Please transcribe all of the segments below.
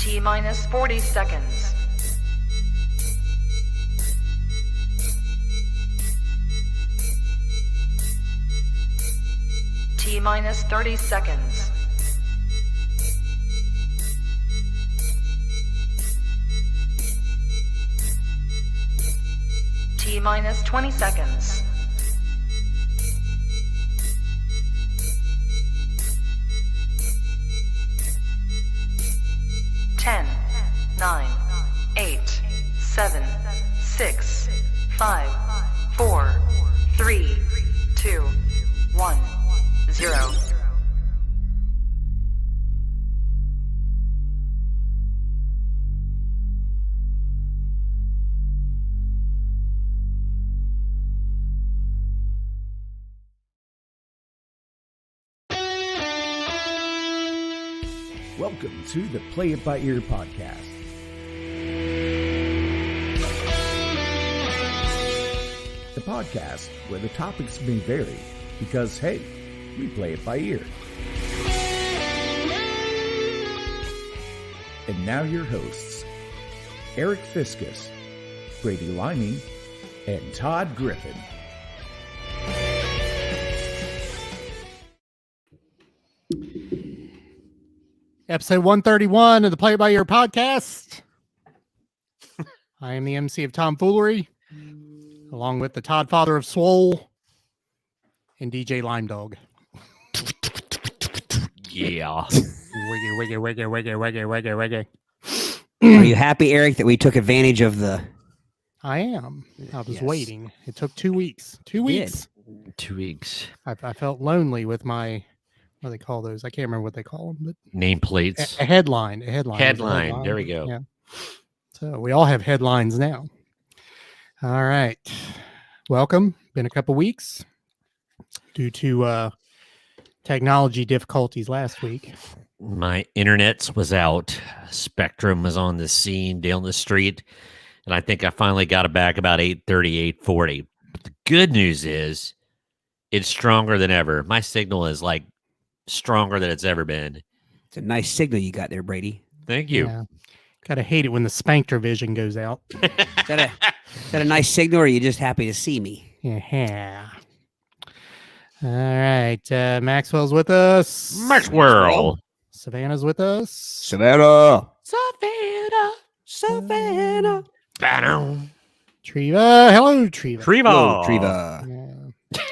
T minus 40 seconds. T minus 30 seconds. T minus 20 seconds. Ten, 9, 8, 7, 6, 5, 4, 3, 2, 1, 0. Welcome to the Play It By Ear podcast. The podcast where the topics may vary because, hey, we play it by ear. And now your hosts, Eric Fiskus, Brady Liming, and Todd Griffin. Episode 131 of the Play It By Ear podcast. I am the MC of Tomfoolery, along with the Todd Father of Swole and DJ Lime Dog. Yeah. Wiggy, wiggy, wiggy, wiggy, wiggy, wiggy. Are you happy, Eric, that we took advantage of the... I am. I was Yes. waiting. It took 2 weeks. 2 weeks. 2 weeks. I felt lonely with my, what do they call those? I can't remember what they call them, but Nameplates. a headline. A headline. Headline. There we go. Yeah. So we all have headlines now. All right. Welcome. Been a couple weeks due to technology difficulties last week. My internet was out. Spectrum was on the scene down the street. And I think I finally got it back about 8:30, 8:40. But the good news is it's stronger than ever. My signal is like stronger than it's ever been. It's a nice signal you got there, Brady. Thank you. Yeah. Gotta hate it when the Spectre vision goes out. Is that a nice signal, or are you just happy to see me? Yeah. All right. Maxwell's with us. Maxwell. Savannah's with us. Savannah. Savannah. Savannah. Ba-dum. Treva. Hello, Treva. Treva. Treva. Yeah.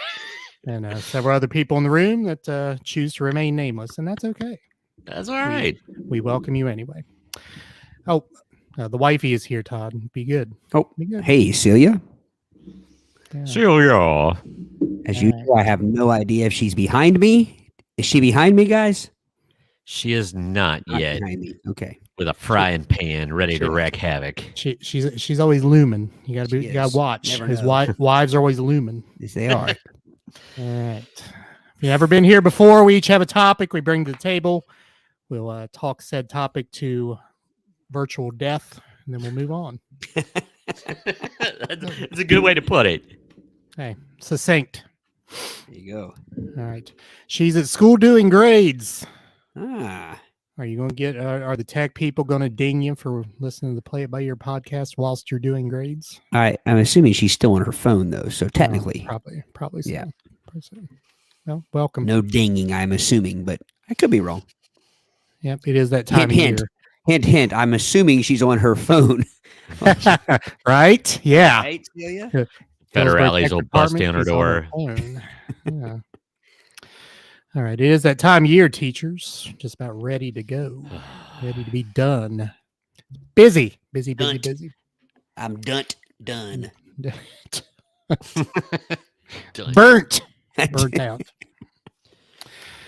And several other people in the room that choose to remain nameless, and that's okay. That's all right. We welcome you anyway. Oh, the wifey is here, Todd. Be good. Oh, Be good. hey, Celia. Yeah. Celia. As usual, I have no idea if she's behind me. Is she behind me, guys? She is not Not yet behind me. Okay. with a frying pan ready to She- wreak havoc. She's always looming. You gotta She gotta is. watch. Never His know. wives are always looming. Yes, they are. All right. If you've ever been here before, we each have a topic we bring to the table. We'll talk said topic to virtual death, and then we'll move on. That's a good way to put it. Hey, succinct. There you go. All right. She's at school doing grades. Ah. Are you going to get, are the tech people going to ding you for listening to the Play It By Ear podcast whilst you're doing grades? I'm assuming she's still on her phone, though. So technically, Probably so. Yeah. Probably so. Well, welcome. no dinging, I'm assuming, but I could be wrong. Yep, it is that time Hint, of hint. Hint, hint. I'm assuming she's on her phone. year. Right? Yeah. Right, Celia? Federales Tech will bust Department, down her she's on door. phone. Yeah. All right. It is that time of year, teachers. Just about ready to go. Ready to be done. Busy. Busy, busy, Done. busy. I'm done. Burnt. Burnt out.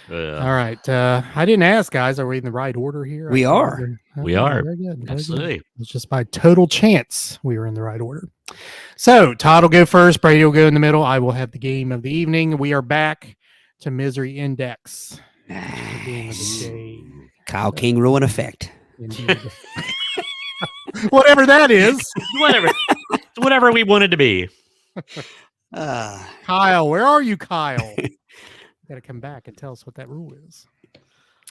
All right. I didn't ask, guys. Are we in the right order here? We are. We are. Very good. Very good. Absolutely. It's just by total chance we were in the right order. So Todd will go first. Brady will go in the middle. I will have the game of the evening. We are back to Misery Index. The game of the day. Kyle King rule in effect. Indeed. Whatever that is. Whatever we wanted to be. Kyle, where are you, Kyle? Got to come back and tell us what that rule is.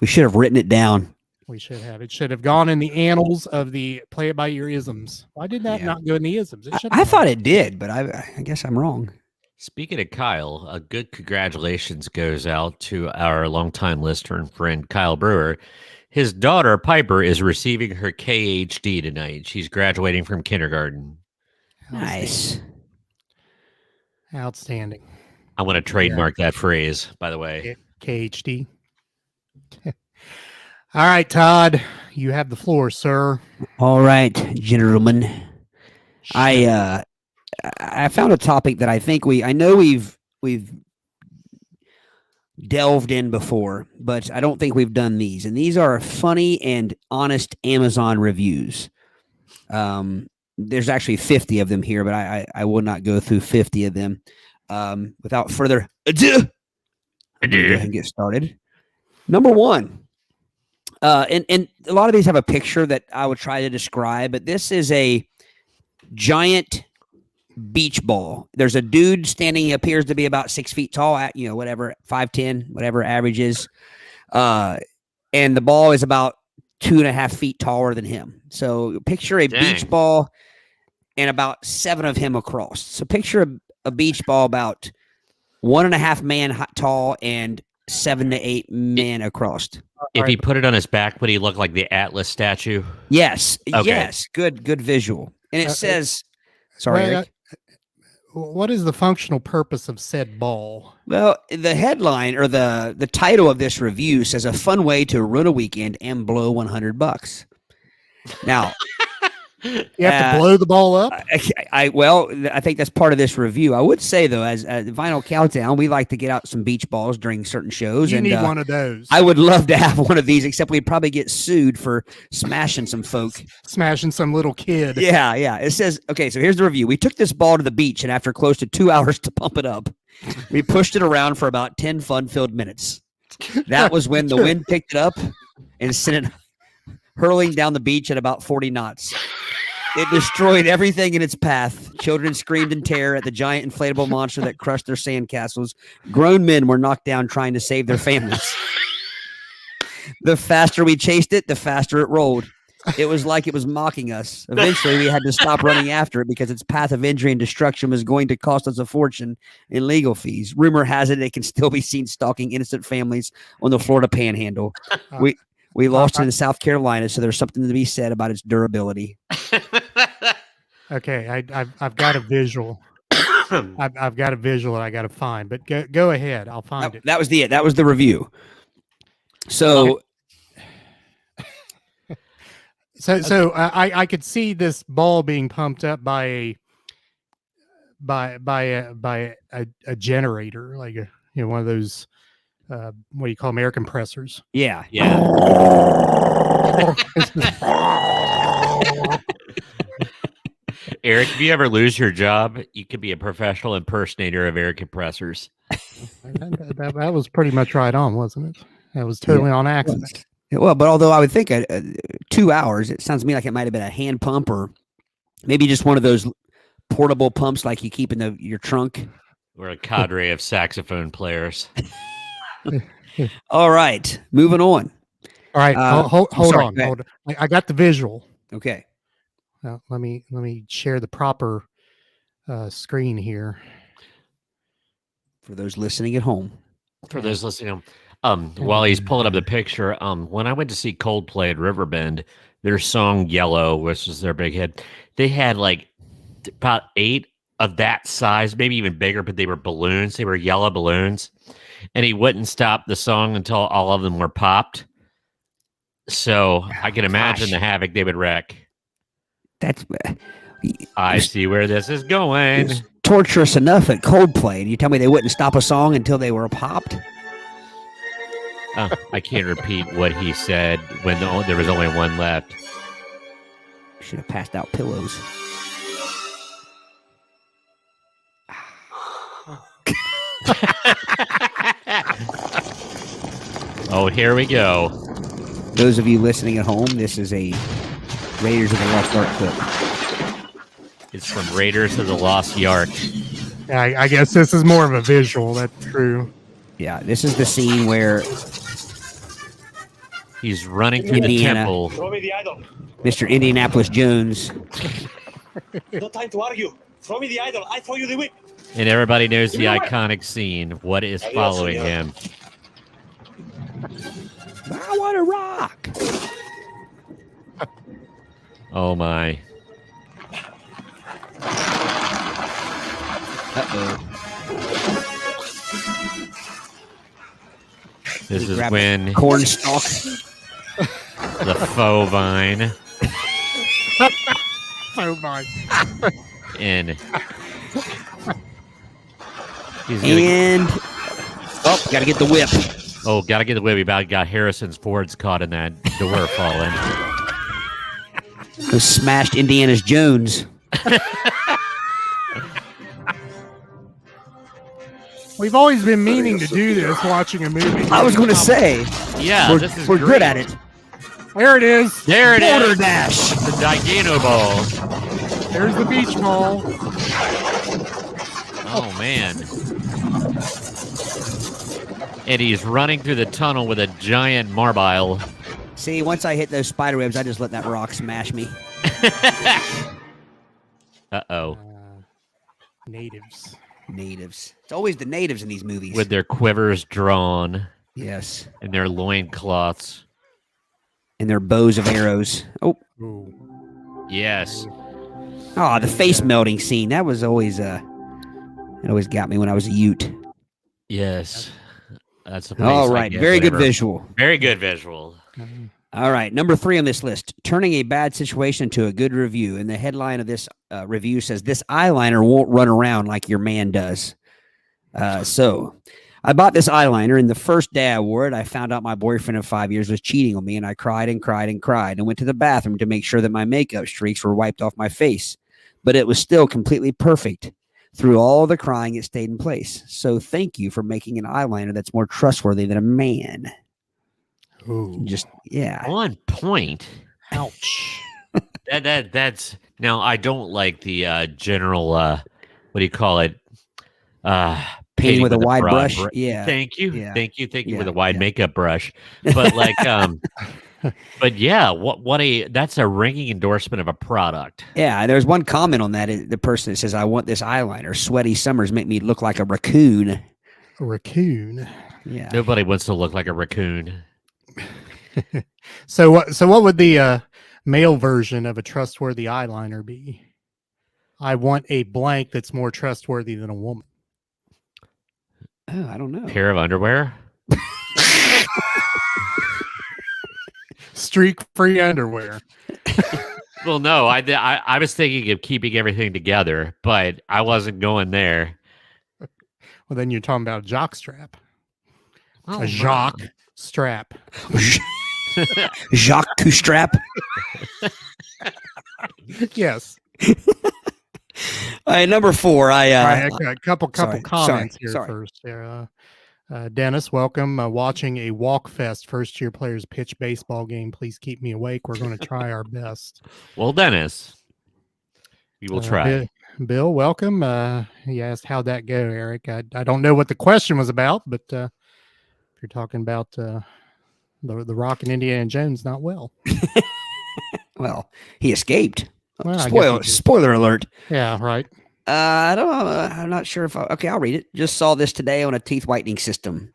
We should have written it down. We should have. It should have gone in the annals of the play it by ear isms. Why did that Yeah. not go in the isms? It should I have thought gone. it did, but I guess I'm wrong. Speaking of Kyle, a good congratulations goes out to our longtime listener and friend Kyle Brewer. His daughter Piper is receiving her KHD tonight. She's graduating from kindergarten. Nice. Outstanding. I want to trademark that phrase, by the way. KHD. All right, Todd, you have the floor, sir. All right, gentlemen. I found a topic that I think I know we've delved in before, but I don't think we've done these. And these are funny and honest Amazon reviews. There's actually 50 of them here, but I will not go through 50 of them. Without further ado, I'm gonna go ahead and get started. Number one. And a lot of these have a picture that I would try to describe, but this is a giant beach ball. There's a dude standing, he appears to be about 6 feet tall, at whatever 5'10", whatever average is, and the ball is about 2.5 feet taller than him. So picture a beach ball and about 7 of him across. So picture a beach ball about 1.5 man tall and 7 to 8 men across. If he put it on his back, would he look like the Atlas statue? Yes. Okay. Yes. Good visual. And it says, sorry, Eric. What is the functional purpose of said ball? Well, the headline or the title of this review says a fun way to ruin a weekend and blow $100. Now, You have to blow the ball up? I think that's part of this review. I would say, though, as Vinyl Countdown, we like to get out some beach balls during certain shows. You and need one of those. I would love to have one of these, except we'd probably get sued for smashing some folk. Smashing some little kid. Yeah. It says, okay, so here's the review. We took this ball to the beach, and after close to 2 hours to pump it up, we pushed it around for about 10 fun-filled minutes. That was when the wind picked it up and sent it hurling down the beach at about 40 knots. It destroyed everything in its path. Children screamed in terror at the giant inflatable monster that crushed their sandcastles. Grown men were knocked down trying to save their families. The faster we chased it, the faster it rolled. It was like it was mocking us. Eventually, we had to stop running after it because its path of injury and destruction was going to cost us a fortune in legal fees. Rumor has it can still be seen stalking innocent families on the Florida Panhandle. We lost it in South Carolina, so there's something to be said about its durability. Okay, I've got a visual. I've got a visual that I got to find, but go ahead. I'll find it. That was That was the review. So, I could see this ball being pumped up by a generator, like one of those what do you call them, air compressors. Yeah. Eric, if you ever lose your job, you could be a professional impersonator of air compressors. that was pretty much right on, wasn't it? That was totally on accident. Well, but although I would think 2 hours, it sounds to me like it might have been a hand pump or maybe just one of those portable pumps like you keep in your trunk. We're a cadre of saxophone players. All right, moving on. All right, hold on. I got the visual. Okay. Now, let me share the proper screen here For those listening at home. While he's pulling up the picture, when I went to see Coldplay at Riverbend, their song "Yellow," which was their big hit, they had like about 8 of that size, maybe even bigger, but they were balloons. They were yellow balloons, and he wouldn't stop the song until all of them were popped. So I can imagine the havoc they would wreck. I see where this is going. It's torturous enough at Coldplay, and you tell me they wouldn't stop a song until they were popped? I can't repeat what he said when there was only one left. Should have passed out pillows. Oh, here we go. Those of you listening at home, this is a Raiders of the Lost Ark clip. It's from Raiders of the Lost Ark. Yeah, I guess this is more of a visual. That's true. Yeah, this is the scene where He's running through Indiana. the temple. Throw me the idol. Mr. Indianapolis Jones. No time to argue. Throw me the idol. I throw you the whip. And everybody knows the You know what? iconic scene. What is Adios, following senor. him? I want to rock. Oh my. Uh-oh. This is Grab when Cornstalk. the faux vine Oh my. and he's gonna, And got to get the whip. gotta get the whip. We about got Harrison's Fords caught in that door falling. Who smashed Indiana's Jones. We've always been meaning to do this, watching a movie. I was going to say, Yeah, we're, this is we're great. good at it. There it is. There it Border is. Dash. The Dygano ball. There's the beach ball. Oh man. And he's running through the tunnel with a giant marbile. See, once I hit those spider webs, I just let that rock smash me. Uh-oh. Natives. Natives. It's always the natives in these movies. With their quivers drawn yes. and their loincloths. And their bows of arrows. Oh, Ooh. Yes. the face melting scene. That was always it always got me when I was a Ute. Yes. That's a place All I right. get Very good whenever- visual. Very good visual. All right, number 3 on this list, turning a bad situation into a good review. And the headline of this review says, this eyeliner won't run around like your man does. So I bought this eyeliner, and the first day I wore it, I found out my boyfriend of 5 years was cheating on me, and I cried and cried and cried and went to the bathroom to make sure that my makeup streaks were wiped off my face. But it was still completely perfect. Through all the crying, it stayed in place. So thank you for making an eyeliner that's more trustworthy than a man. Ooh. Just, yeah. On point. Ouch. That's now I don't like the general what do you call it? Painting with a wide broad brush? Yeah. Thank you. Yeah. Thank you with Yeah. a wide Yeah. makeup brush. But like but yeah, that's a ringing endorsement of a product. Yeah, there's one comment on that. The person that says, I want this eyeliner. Sweaty summers make me look like a raccoon. A raccoon. Yeah. Nobody wants to look like a raccoon. So what would the male version of a trustworthy eyeliner be? I want a blank that's more trustworthy than a woman. Oh, I don't know. Pair of underwear? Streak-free underwear. Well, no, I was thinking of keeping everything together, but I wasn't going there. Well, then you're talking about a jock strap. Oh, A jock strap. Jacques Coustrap. Yes. All right, number 4. All right, a couple sorry, comments here sorry. first. Dennis, welcome. Watching a Walk Fest first-year players pitch baseball game. Please keep me awake. We're going to try our best. Well, Dennis, we will try. Bill, welcome. He asked how'd that go, Eric. I don't know what the question was about, but if you're talking about the Rock and Indiana Jones, not well. Well, he escaped. Well, I guess he did. Spoiler alert. Yeah, right. I don't know. I'm not sure if okay, I'll read it. Just saw this today on a teeth whitening system.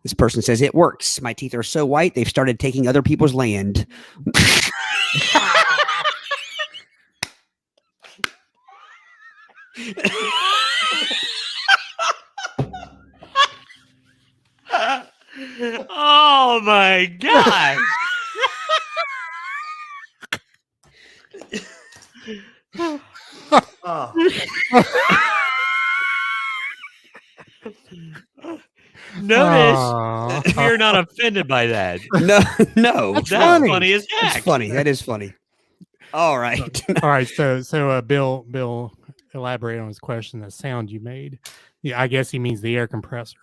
This person says it works. My teeth are so white they've started taking other people's land. Oh my god! Notice Aw. we are not offended by that. No. That's That's funny. funny as That's heck. funny. That is funny. All right. All right, so Bill elaborate on his question. The sound you made. Yeah, I guess he means the air compressor.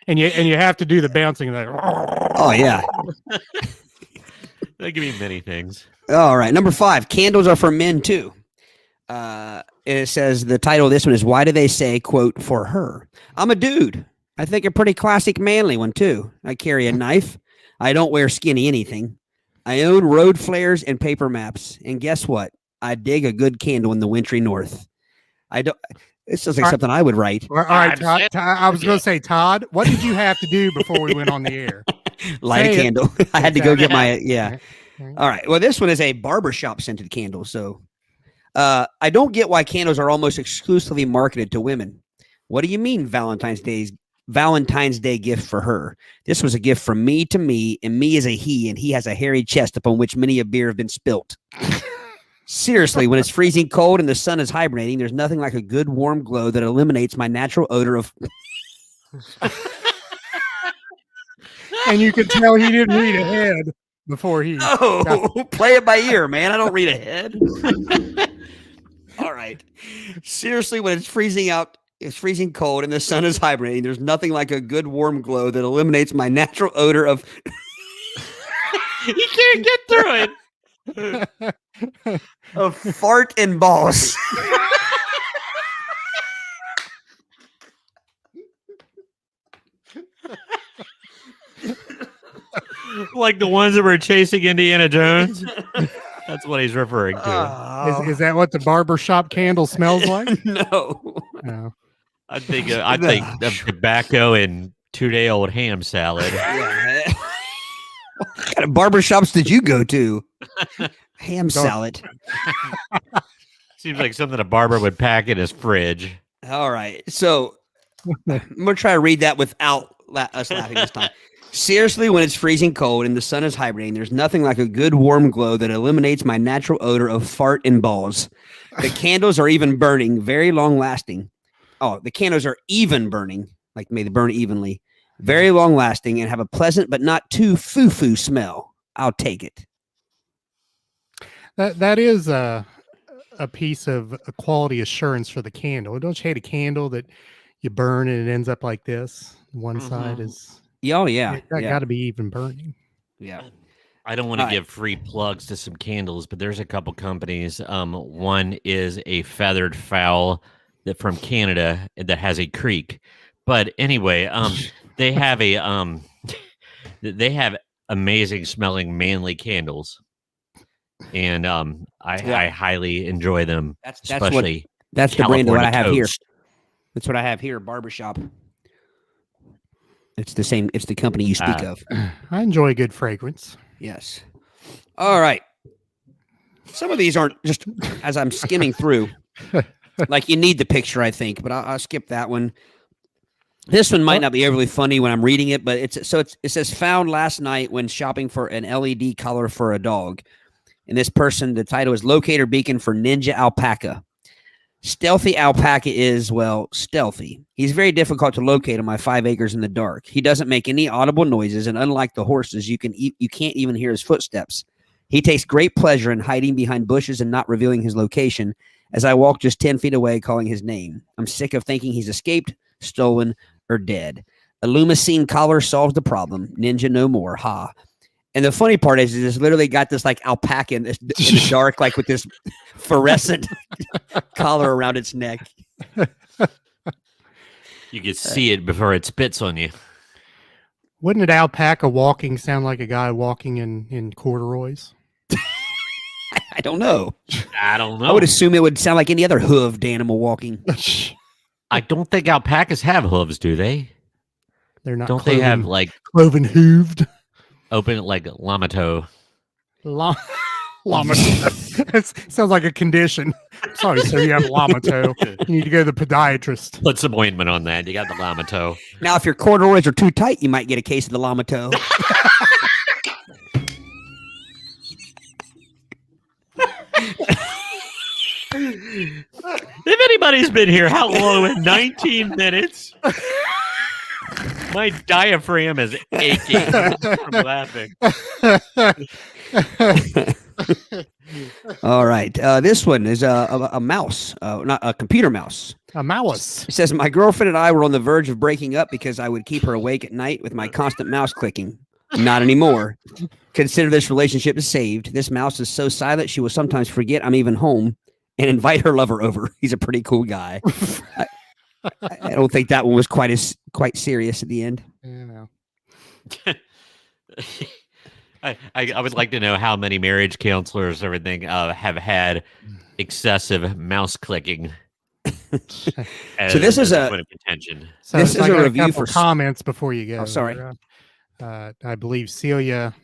and you have to do the bouncing like. Oh yeah. That could be many things. All right. Number 5. Candles are for men too. It says the title of this one is "Why do they say quote for her?" I'm a dude. I think a pretty classic manly one, too. I carry a knife. I don't wear skinny anything. I own road flares and paper maps. And guess what? I dig a good candle in the wintry north. I don't. This sounds like something I would write. All right, Todd, I was going to say, Todd, what did you have to do before we went on the air? Light a candle. I had to go get my, yeah. Okay. All right. Well, this one is a barbershop scented candle. So I don't get why candles are almost exclusively marketed to women. What do you mean Valentine's Day gift for her? This was a gift from me to me, and me is a he, and he has a hairy chest upon which many a beer have been spilt. Seriously, when it's freezing cold and the sun is hibernating, there's nothing like a good warm glow that eliminates my natural odor of... And you could tell he didn't read ahead before he... Oh, play it by ear, man. I don't read ahead. All right. Seriously, when it's freezing cold and the sun is hibernating, there's nothing like a good warm glow that eliminates my natural odor of... You can't get through it. of fart and balls. Like the ones that were chasing Indiana Jones. That's what he's referring to. Is that what the barbershop candle smells like? No. No. I think of tobacco and 2-day-old ham salad. Yeah. What kind of barbershops did you go to? Ham salad. Seems like something a barber would pack in his fridge. All right. So I'm going to try to read that without us laughing this time. Seriously, when it's freezing cold and the sun is hibernating, there's nothing like a good warm glow that eliminates my natural odor of fart and balls. The candles are even burning, very long lasting. Oh, the candles are even burning, like may they burn evenly, very long lasting, and have a pleasant but not too foo-foo smell. I'll take it. That is a piece of a quality assurance for the candle. Don't you hate a candle that you burn and it ends up like this? One side is... Oh, yeah. Got to be even burning. Yeah. I don't want to give free plugs to some candles, but there's a couple companies. One is a Feathered Fowl that from Canada that has a creek. But anyway, they have they have amazing smelling manly candles, and I highly enjoy them. That's especially that's the brand of what I have here. Toast. That's what I have here, barbershop. It's the same. It's the company you speak of. I enjoy a good fragrance. Yes. All right. Some of these aren't just as I'm skimming through. Like you need the picture, I think, but I'll skip that one. This one might not be overly funny when I'm reading it, but it says found last night when shopping for an LED collar for a dog. And this person, the title is Locator Beacon for Ninja Alpaca. Stealthy alpaca is, well, stealthy. He's very difficult to locate on my 5 acres in the dark. He doesn't make any audible noises, and unlike the horses, you can't even hear his footsteps. He takes great pleasure in hiding behind bushes and not revealing his location as I walk just 10 feet away calling his name. I'm sick of thinking he's escaped, stolen, or dead. A Lumicine collar solves the problem. Ninja no more. Ha. And the funny part is it's literally got this like alpaca in the dark, like with this fluorescent collar around its neck. You can see it before it spits on you. Wouldn't an alpaca walking sound like a guy walking in corduroys? I don't know. I don't know. I would assume it would sound like any other hooved animal walking. I don't think alpacas have hooves, do they? They're not. Don't they have like cloven hooved? Open like Lamato? Lamato. It sounds like a condition. Sorry, sir, you have Lamato. You need to go to the podiatrist. Put some ointment on that. You got the Lamato. Now, if your corduroys are too tight, you might get a case of the Lamato. If anybody's been here, how long? In 19 minutes? My diaphragm is aching from laughing. All right. This one is a mouse, not a computer mouse. A mouse. It says, my girlfriend and I were on the verge of breaking up because I would keep her awake at night with my constant mouse clicking. Not anymore. Consider this relationship saved. This mouse is so silent she will sometimes forget I'm even home and invite her lover over. He's a pretty cool guy. I don't think that one was quite serious at the end. You know. I would like to know how many marriage counselors or everything have had excessive mouse clicking. So this is a point of contention. So This is I a got review couple for- comments before you go. Oh, sorry. I believe Celia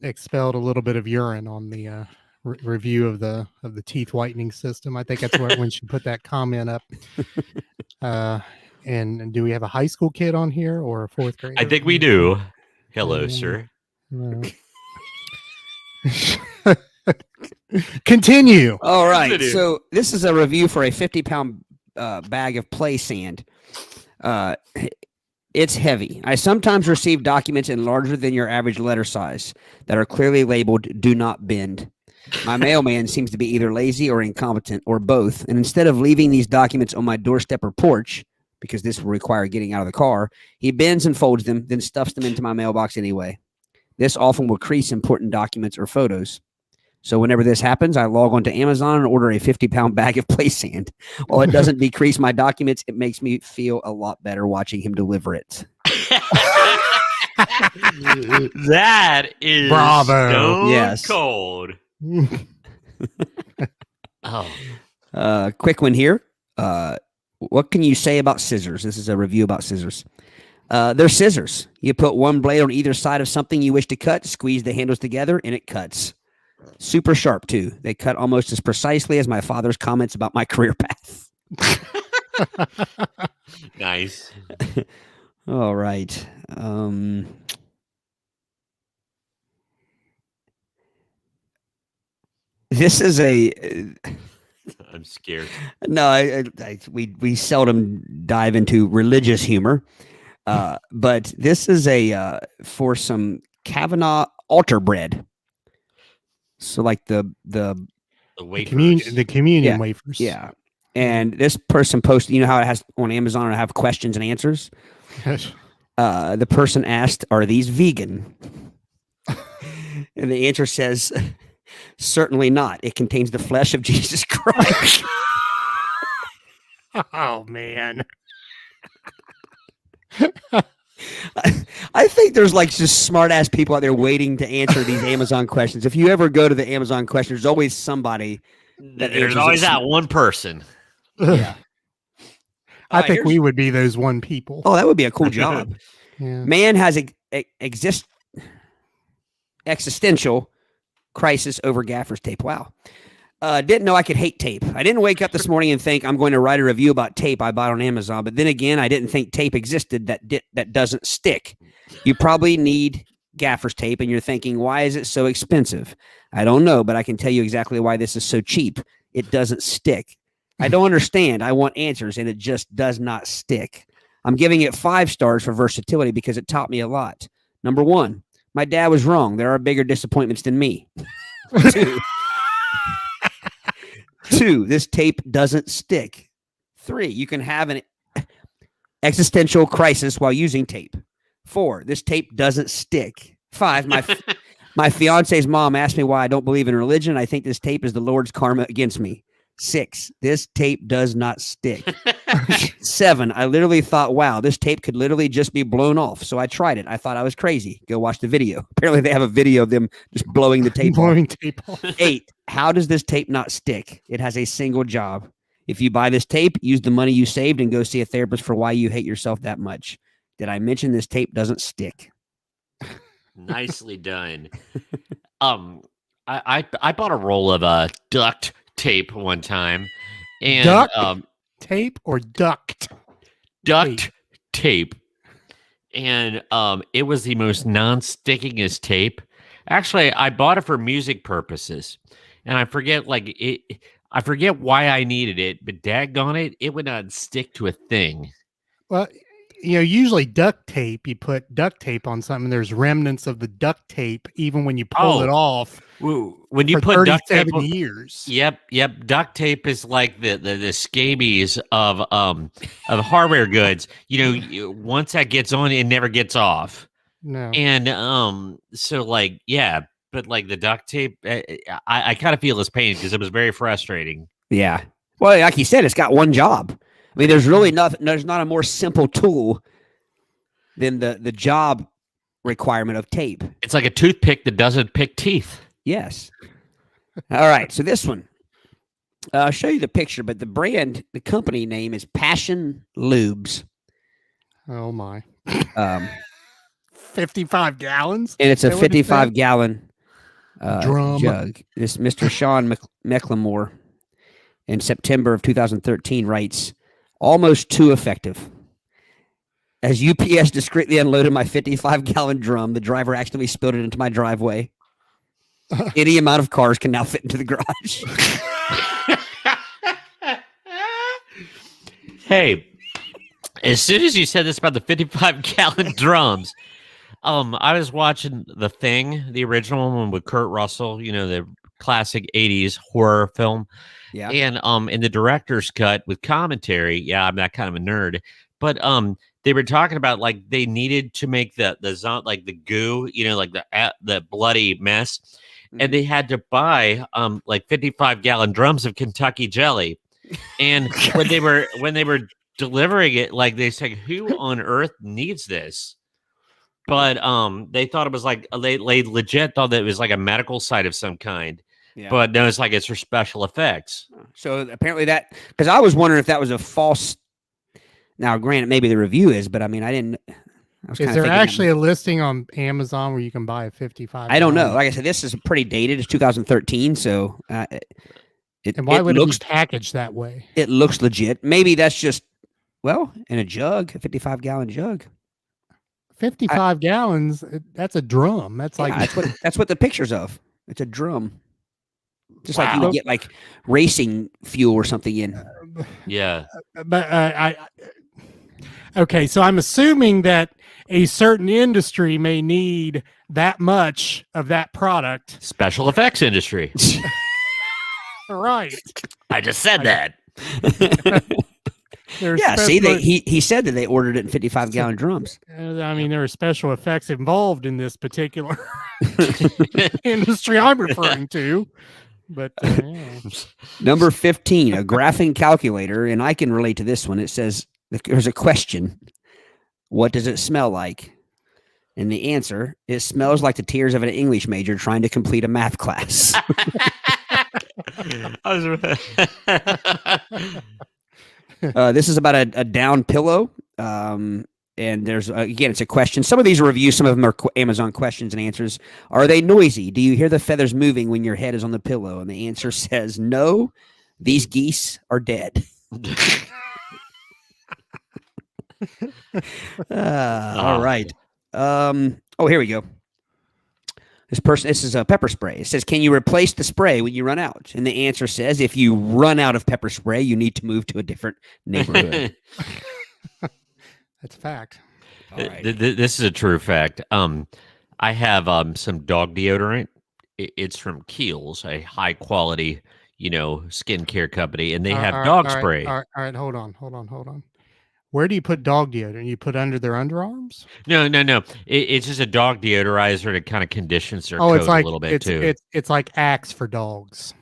expelled a little bit of urine on the review of the teeth whitening system. I think that's when she put that comment up. And do we have a high school kid on here or a fourth grade? I think we do. Hello, sir. Continue. All right. Continue. So this is a review for a 50-pound bag of play sand. It's heavy. I sometimes receive documents in larger than your average letter size that are clearly labeled "Do not bend." My mailman seems to be either lazy or incompetent or both. And instead of leaving these documents on my doorstep or porch, because this will require getting out of the car, he bends and folds them, then stuffs them into my mailbox anyway. This often will crease important documents or photos. So whenever this happens, I log on to Amazon and order a 50-pound bag of play sand. While it doesn't decrease my documents, it makes me feel a lot better watching him deliver it. That is Bravo. stone Yes. cold. Oh, Quick one here. What can you say about scissors? This is a review about scissors. They're scissors. You put one blade on either side of something you wish to cut, squeeze the handles together, and it cuts. Super sharp, too. They cut almost as precisely as my father's comments about my career path. nice. All right. This is a I'm scared. no. We seldom dive into religious humor, but this is a for some Kavanaugh altar bread. So like the wafers. The communion Yeah, wafers. yeah, and this person posted. You know how it has on Amazon and have questions and answers. The person asked, "Are these vegan?" And the answer says, "Certainly not. It contains the flesh of Jesus Christ." Oh man. I think there's like just smart ass people out there waiting to answer these Amazon questions. If you ever go to the Amazon question, there's always somebody. There's answers always it. that one person. Yeah. I think we would be those one people. Oh, that would be a cool job. Yeah. Man has existential crisis over gaffer's tape. Wow. Didn't know I could hate tape. I didn't wake up this morning and think I'm going to write a review about tape I bought on Amazon. But then again, I didn't think tape existed that doesn't stick. You probably need gaffer's tape and you're thinking, why is it so expensive? I don't know, but I can tell you exactly why this is so cheap. It doesn't stick. I don't understand. I want answers and it just does not stick. I'm giving it 5 stars for versatility because it taught me a lot. Number 1, my dad was wrong. There are bigger disappointments than me. 2, this tape doesn't stick. 3, you can have an existential crisis while using tape. 4, this tape doesn't stick. 5, my fiance's mom asked me why I don't believe in religion. I think this tape is the Lord's karma against me. 6, this tape does not stick. 7, I literally thought, wow, this tape could literally just be blown off. So I tried it. I thought I was crazy. Go watch the video. Apparently they have a video of them just blowing the tape off. Blowing tape off. 8, how does this tape not stick? It has a single job. If you buy this tape, use the money you saved and go see a therapist for why you hate yourself that much. Did I mention this tape doesn't stick? Nicely done. I bought a roll of duct tape one time, and Duct tape or duct? duct tape, and it was the most non-stickingest tape. Actually, I bought it for music purposes, and I forget I forget why I needed it, but daggone it, it would not stick to a thing. Well, usually duct tape, you put duct tape on something, there's remnants of the duct tape even when you pull it off. When you for put duct tape 37 years. Yep. Duct tape is like the scabies of hardware goods. Once that gets on, it never gets off. No. And so but like the duct tape, I kind of feel his pain because it was very frustrating. Yeah. Well, like you said, it's got one job. I mean, there's really nothing. There's not a more simple tool than the job requirement of tape. It's like a toothpick that doesn't pick teeth. Yes. All right. So this one, I'll show you the picture, but the company name is Passion Lubes. Oh my. 55 gallons? And it's a Is that what it 55 said? gallon Drum. jug. This Mr. Sean McLemore in September of 2013 writes, almost too effective. As UPS discreetly unloaded my 55-gallon drum, the driver accidentally spilled it into my driveway. Any amount of cars can now fit into the garage. Hey, as soon as you said this about the 55-gallon drums, I was watching The Thing, the original one with Kurt Russell, you know, the classic 80s horror film. Yeah. And in the director's cut with commentary, yeah, I'm that kind of a nerd, but they were talking about like they needed to make the like the goo, you know, like the bloody mess, and they had to buy like 55-gallon drums of Kentucky jelly. And when they were delivering it, like they said, who on earth needs this? But they thought it was like they legit thought that it was like a medical site of some kind. Yeah. But no, it's like it's for special effects. So apparently that, because I was wondering if that was a false. Now, granted, maybe the review is, but I mean, I didn't. I was Is kinda there thinking actually a listing on Amazon where you can buy a 55? I don't know. Like I said, this is pretty dated. It's 2013, so And why would looks it be packaged that way? it looks legit. Maybe that's just in a jug, a 55-gallon jug. 55 gallons. That's a drum. That's Yeah, like that's what the picture's of. It's a drum, just like you Wow. would get like racing fuel or something in. Yeah. But okay, so I'm assuming that a certain industry may need that much of that product. Special effects industry. Right. I just said that. There's Yeah, see, special- he said that they ordered it in 55-gallon drums. I mean, there are special effects involved in this particular industry I'm referring to. But yeah. Number 15, a graphing calculator, and I can relate to this one. It says there's a question: what does it smell like? And the answer: it smells like the tears of an English major trying to complete a math class. This is about a down pillow. And there's, again, it's a question. Some of these are reviews. Some of them are Amazon questions and answers. Are they noisy? Do you hear the feathers moving when your head is on the pillow? And the answer says, no, these geese are dead. All right. Here we go. This is a pepper spray. It says, can you replace the spray when you run out? And the answer says, if you run out of pepper spray, you need to move to a different neighborhood. That's a fact. All right. This is a true fact. I have some dog deodorant. It's from Kiehl's, a high quality, skincare company, and they have dog spray. All right, hold on. Where do you put dog deodorant? You put under their underarms? No. It's just a dog deodorizer that kind of conditions their coat It's like a little bit too. It's like Axe for dogs.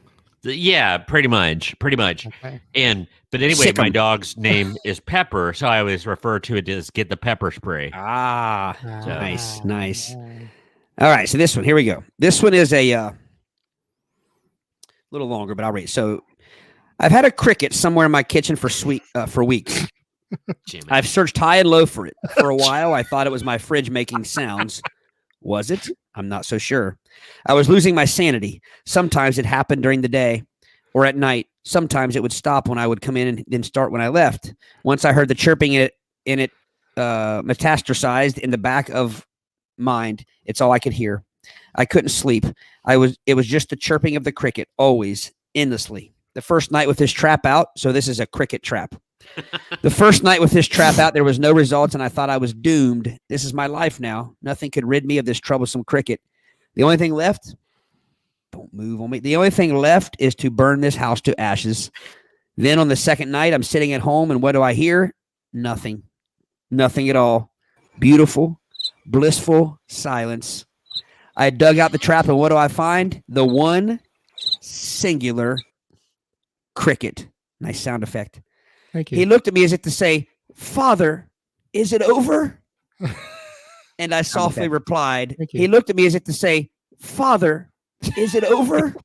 Yeah, pretty much. Okay. But anyway, Sick 'em. my dog's name is Pepper, so I always refer to it as get the pepper spray. Nice. Ah. All right, so this one, here we go. This one is a little longer, but I'll read. So I've had a cricket somewhere in my kitchen for weeks. Jimmy. I've searched high and low for it. For a while, I thought it was my fridge making sounds. Was it? I'm not so sure. I was losing my sanity. Sometimes it happened during the day or at night. Sometimes it would stop when I would come in and then start when I left. Once I heard the chirping in it metastasized in the back of mind. It's all I could hear. I couldn't sleep. It was just the chirping of the cricket, always, endlessly. The first night with this trap out, so this is a cricket trap. The first night with this trap out, there was no results, and I thought I was doomed. This is my life now. Nothing could rid me of this troublesome cricket. The only thing left, don't move on me. The only thing left is to burn this house to ashes. Then on the second night, I'm sitting at home, and what do I hear? Nothing. Nothing at all. Beautiful, blissful silence. I dug out the trap, and what do I find? The one singular cricket. Nice sound effect. Thank you. He looked at me as if to say, "Father, is it over?" And I softly replied, Thank you. he looked at me as if to say, "Father, is it over?"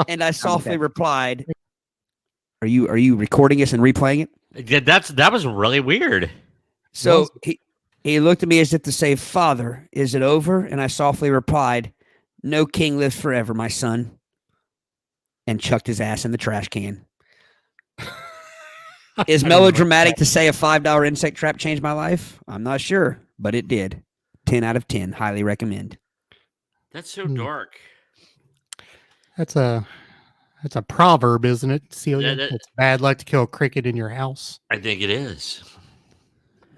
And I softly replied, Are you recording us and replaying it? Yeah, that was really weird. So he looked at me as if to say, "Father, is it over?" And I softly replied, "No king lives forever, my son," and chucked his ass in the trash can. Is melodramatic to say a $5 insect trap changed my life? I'm not sure, but it did. 10 out of 10. Highly recommend. That's so dark. That's a proverb, isn't it, Celia? Yeah, It's bad luck to kill a cricket in your house. I think it is.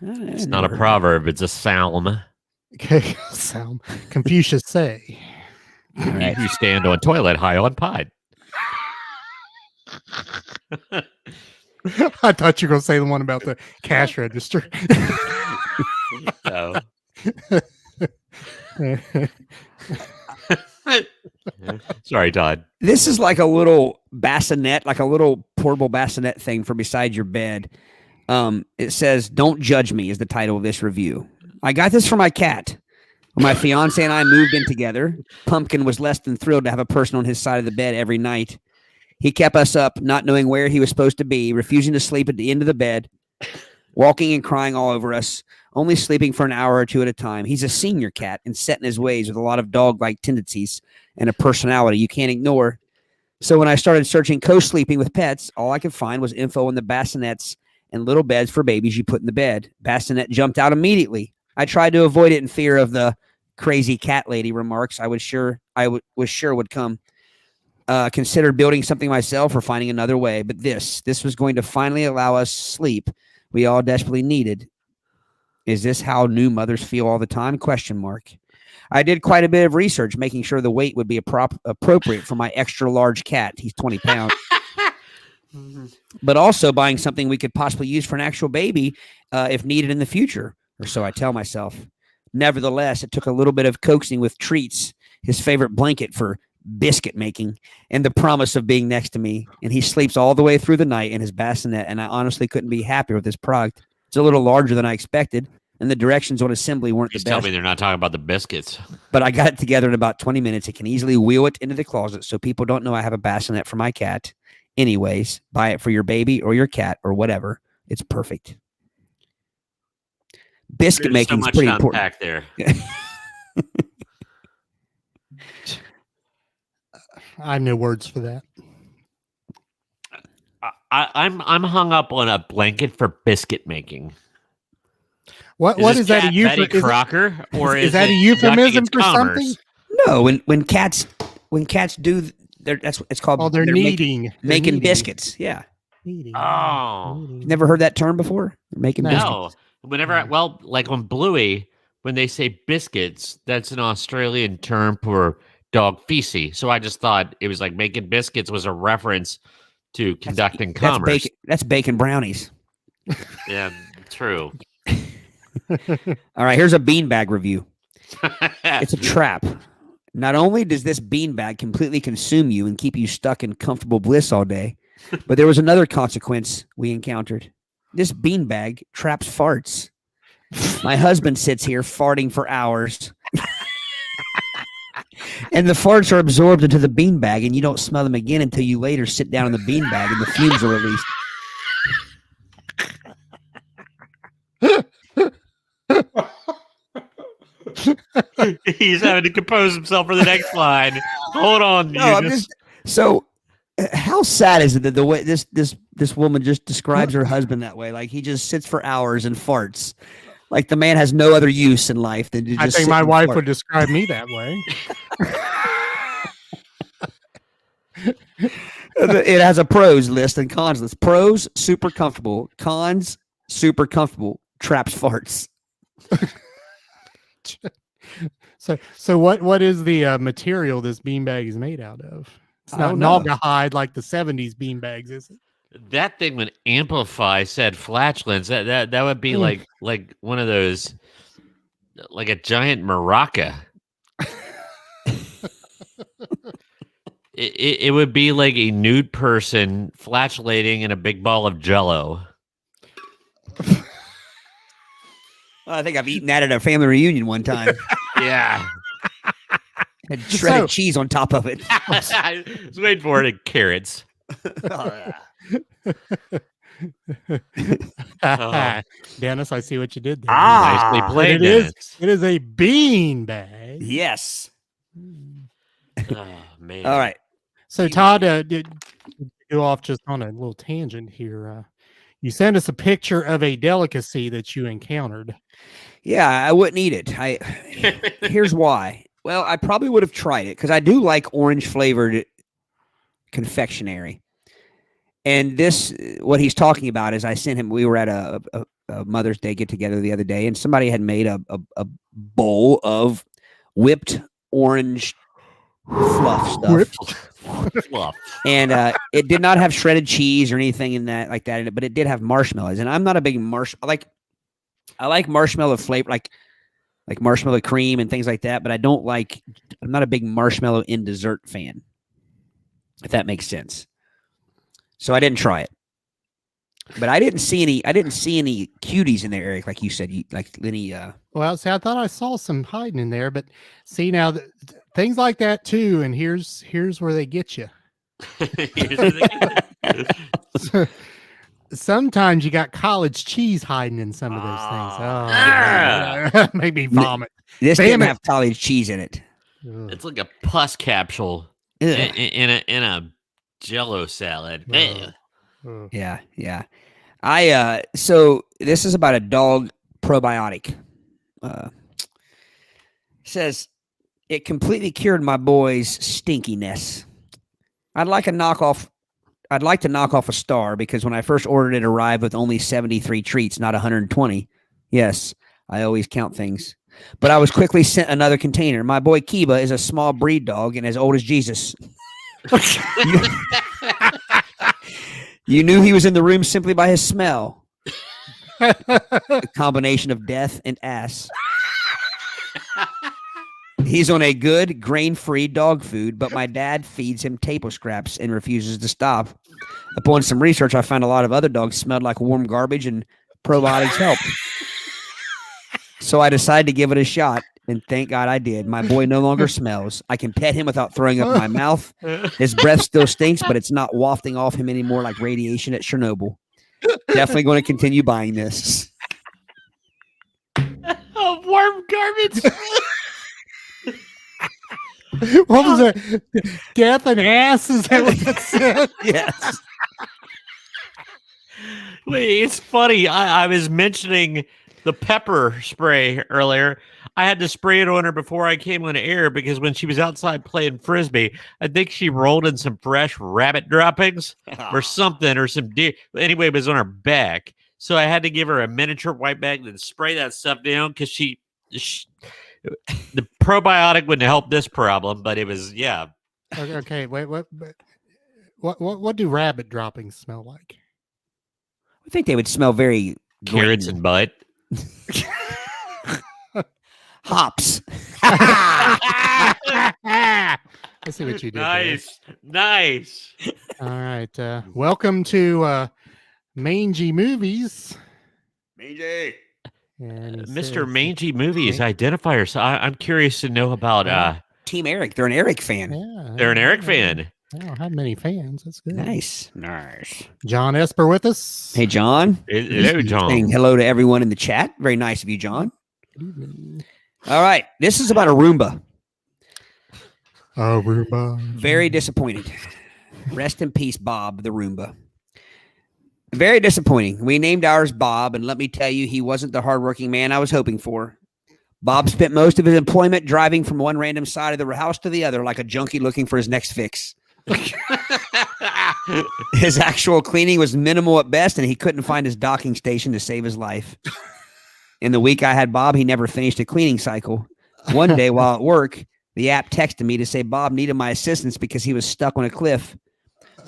It's It's not a proverb. It's a psalm. Okay, so Confucius say. All right. You stand on toilet high on pod. I thought you were going to say the one about the cash register. So. Sorry, Todd. This is like a little bassinet, like a little portable bassinet thing for beside your bed. It says, "Don't judge me" is the title of this review. I got this for my cat. When my fiance and I moved in together, Pumpkin was less than thrilled to have a person on his side of the bed every night. He kept us up, not knowing where he was supposed to be, refusing to sleep at the end of the bed, walking and crying all over us, only sleeping for an hour or two at a time. He's a senior cat and set in his ways with a lot of dog-like tendencies and a personality you can't ignore. So when I started searching co-sleeping with pets, all I could find was info on the bassinets and little beds for babies you put in the bed. Bassinet jumped out immediately. I tried to avoid it in fear of the crazy cat lady remarks I was sure would come. Considered building something myself or finding another way, but this was going to finally allow us sleep we all desperately needed. Is this how new mothers feel all the time? ? I did quite a bit of research, making sure the weight would be appropriate for my extra large cat. He's 20 pounds. But also buying something we could possibly use for an actual baby if needed in the future, or so I tell myself. Nevertheless, it took a little bit of coaxing with treats, his favorite blanket for biscuit making, and the promise of being next to me. And he sleeps all the way through the night in his bassinet, and I honestly couldn't be happier with this product. It's a little larger than I expected, and the directions on assembly weren't Please the tell best. me they're not talking about the biscuits. But I got it together in about 20 minutes. It can easily wheel it into the closet so people don't know I have a bassinet for my cat. Anyways, buy it for your baby or your cat or whatever. It's perfect. Biscuit making is pretty important. Back there. I have no words for that. I'm hung up on a blanket for biscuit making. What is that a Betty Crocker, or is is that it a euphemism for Commerce? something? No, when cats do, that's what it's called. Oh, they're kneading. making biscuits. Yeah, Oh. never heard that term before. Making biscuits. No. Whenever, like on Bluey, when they say biscuits, that's an Australian term for dog feces. So I just thought it was like making biscuits was a reference to conducting commerce. That's bacon brownies. Yeah, true. All right, here's a beanbag review. It's a trap. Not only does this beanbag completely consume you and keep you stuck in comfortable bliss all day, but there was another consequence we encountered. This beanbag traps farts. My husband sits here farting for hours. And the farts are absorbed into the beanbag, and you don't smell them again until you later sit down in the beanbag and the fumes are released. He's having to compose himself for the next line. Hold on. How sad is it that the way this woman just describes her husband that way? Like he just sits for hours and farts. Like the man has no other use in life than to just I think sit my and wife fart. would describe me that way. It has a pros list and cons list. Pros, super comfortable. Cons, super comfortable. Traps farts. So what is the material this beanbag is made out of? It's I not don't know. Naugahyde like the 70s beanbags, is it? That thing would amplify said flatulence. That would be like one of those, like a giant maraca. It would be like a nude person flatulating in a big ball of Jello. I think I've eaten that at a family reunion one time. Yeah. Had shredded So- cheese on top of it. I was waiting for it. And carrots. Dennis, I see what you did there. Nicely Ah, played, it is. Dennis. It is a bean bag. Yes. Oh, man. All right. So Todd, did go off just on a little tangent here. You sent us a picture of a delicacy that you encountered. Yeah, I wouldn't eat it. Here's why. Well, I probably would have tried it because I do like orange flavored confectionery. And this, what he's talking about is I sent him, we were at a Mother's Day get together the other day, and somebody had made a bowl of whipped orange fluff stuff. Fluff. And it did not have shredded cheese or anything in that like that in it, but it did have marshmallows. And I'm not a big I like marshmallow flavor, like marshmallow cream and things like that, but I'm not a big marshmallow in dessert fan, if that makes sense. So I didn't try it. But I didn't see any cuties in there, Eric, like you said, like Lenny. Well, see, I thought I saw some hiding in there, but see now things like that too. And here's where they get you. Sometimes you got college cheese hiding in some of those things. Oh, made me vomit. This Damn didn't it. have college cheese in it. Ugh. It's like a pus capsule Ugh. in a Jello salad. Ugh. Ugh. Yeah. So this is about a dog probiotic. Says it completely cured my boy's stinkiness. I'd like to knock off a star because when I first ordered it arrived with only 73 treats, not 120. Yes, I always count things. But I was quickly sent another container. My boy Kiba is a small breed dog and as old as Jesus. You knew he was in the room simply by his smell. A combination of death and ass. He's on a good grain-free dog food, but my dad feeds him table scraps and refuses to stop. Upon some research, I found a lot of other dogs smelled like warm garbage and probiotics helped. So I decided to give it a shot, and thank God I did. My boy no longer smells. I can pet him without throwing up my mouth. His breath still stinks, but it's not wafting off him anymore like radiation at Chernobyl. Definitely going to continue buying this. Oh, warm garbage. What was it? Death and ass? Is that what that said? Yes. Wait, it's funny. I was mentioning the pepper spray earlier. I had to spray it on her before I came on air because when she was outside playing frisbee, I think she rolled in some fresh rabbit droppings or something or some deer. Anyway, it was on her back. So I had to give her a miniature white bag and spray that stuff down because she the probiotic wouldn't help this problem, but it was, yeah. Okay, wait, what do rabbit droppings smell like? I think they would smell very Carrots green. and butt. Hops. I see what you did. there. Nice. All right. Welcome to Mangy Movies. Mangy. And he Mr. says- Mangy Movies identifier. So I'm curious to know about. Team Eric. They're an Eric fan. Yeah, They're an Eric fan. I don't have many fans. That's good. Nice. John Esper with us. Hey, John. Hello, Saying John. hello to everyone in the chat. Very nice of you, John. Good evening. All right. This is about a Roomba. Aruba. Very disappointed. Rest in peace, Bob, the Roomba. Very disappointing. We named ours Bob, and let me tell you, he wasn't the hardworking man I was hoping for. Bob spent most of his employment driving from one random side of the house to the other like a junkie looking for his next fix. His actual cleaning was minimal at best, and he couldn't find his docking station to save his life. In the week I had Bob, he never finished a cleaning cycle. One day while at work, the app texted me to say Bob needed my assistance because he was stuck on a cliff.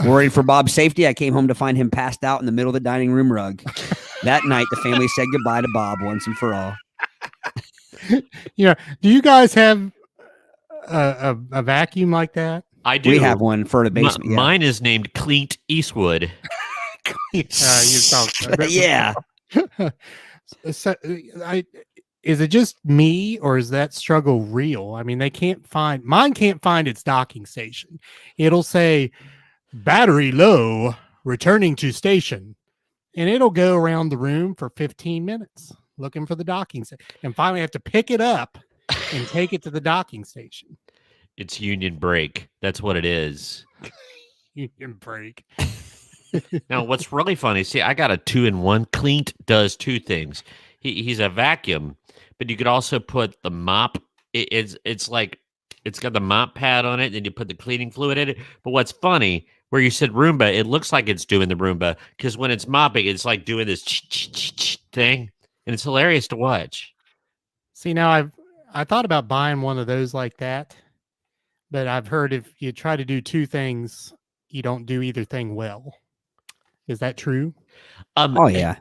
Worried for Bob's safety, I came home to find him passed out in the middle of the dining room rug. That night, the family said goodbye to Bob once and for all. Yeah. Do you guys have a vacuum like that? I do. We have one for the Mi- basement. Mine is named Clint Eastwood. You talk- Yeah. So, is it just me or is that struggle real? I mean, mine can't find its docking station. It'll say battery low, returning to station, and it'll go around the room for 15 minutes looking for the docking station, and finally have to pick it up and take it to the docking station. It's Union Break. That's what it is. Union Break. Now, what's really funny, see, I got a 2-in-1. Clint does two things. He's a vacuum, but you could also put the mop. It's like it's got the mop pad on it, and you put the cleaning fluid in it. But what's funny, where you said Roomba, it looks like it's doing the Roomba because when it's mopping, it's like doing this thing, and it's hilarious to watch. See, now I thought about buying one of those like that, but I've heard if you try to do two things, you don't do either thing well. Is that true? Oh yeah.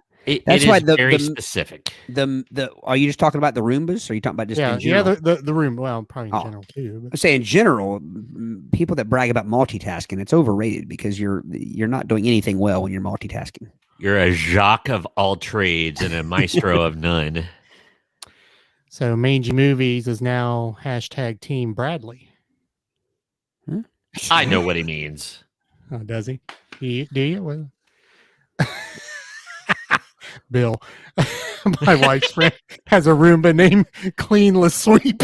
That's why very specific. The Are you just talking about the Roombas, or are you talking about just in general? the room. Well, probably in general too. I But say in general, people that brag about multitasking, it's overrated because you're not doing anything well when you're multitasking. You're a Jacques of all trades and a maestro of none. so Mangy Movies is now # Team Bradley. I know what he means. Oh, does he? Do you? Well, Bill, my wife's friend, has a Roomba named Cleanless Sweep.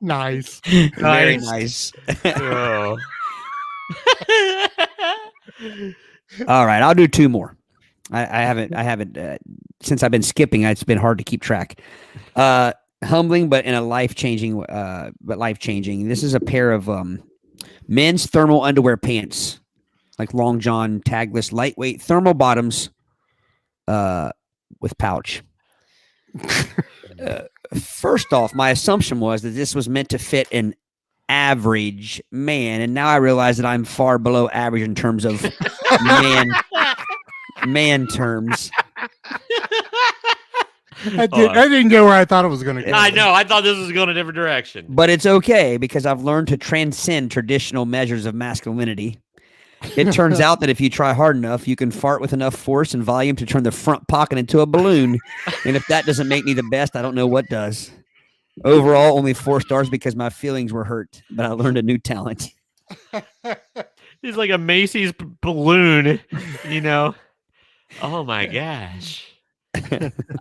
Nice. Very nice. Oh. All right, I'll do two more. I haven't since I've been skipping. It's been hard to keep track. Humbling, but in a life-changing. This is a pair of men's thermal underwear pants, like long john tagless, lightweight thermal bottoms, with pouch. First off, my assumption was that this was meant to fit an average man, and now I realize that I'm far below average in terms of man terms. That didn't go where I thought it was going to go. I know. I thought this was going a different direction. But it's okay because I've learned to transcend traditional measures of masculinity. It turns out that if you try hard enough, you can fart with enough force and volume to turn the front pocket into a balloon. And if that doesn't make me the best, I don't know what does. Overall, only 4 stars because my feelings were hurt, but I learned a new talent. He's like a Macy's balloon, you know. Oh my gosh.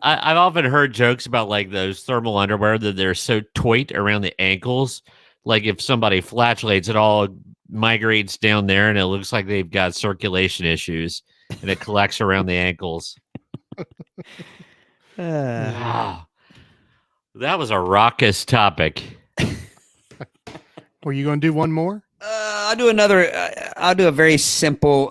I've often heard jokes about like those thermal underwear that they're so tight around the ankles. Like if somebody flatulates, it all migrates down there and it looks like they've got circulation issues and it collects around the ankles. Wow. That was a raucous topic. Were you going to do one more? I'll do another. I'll do a very simple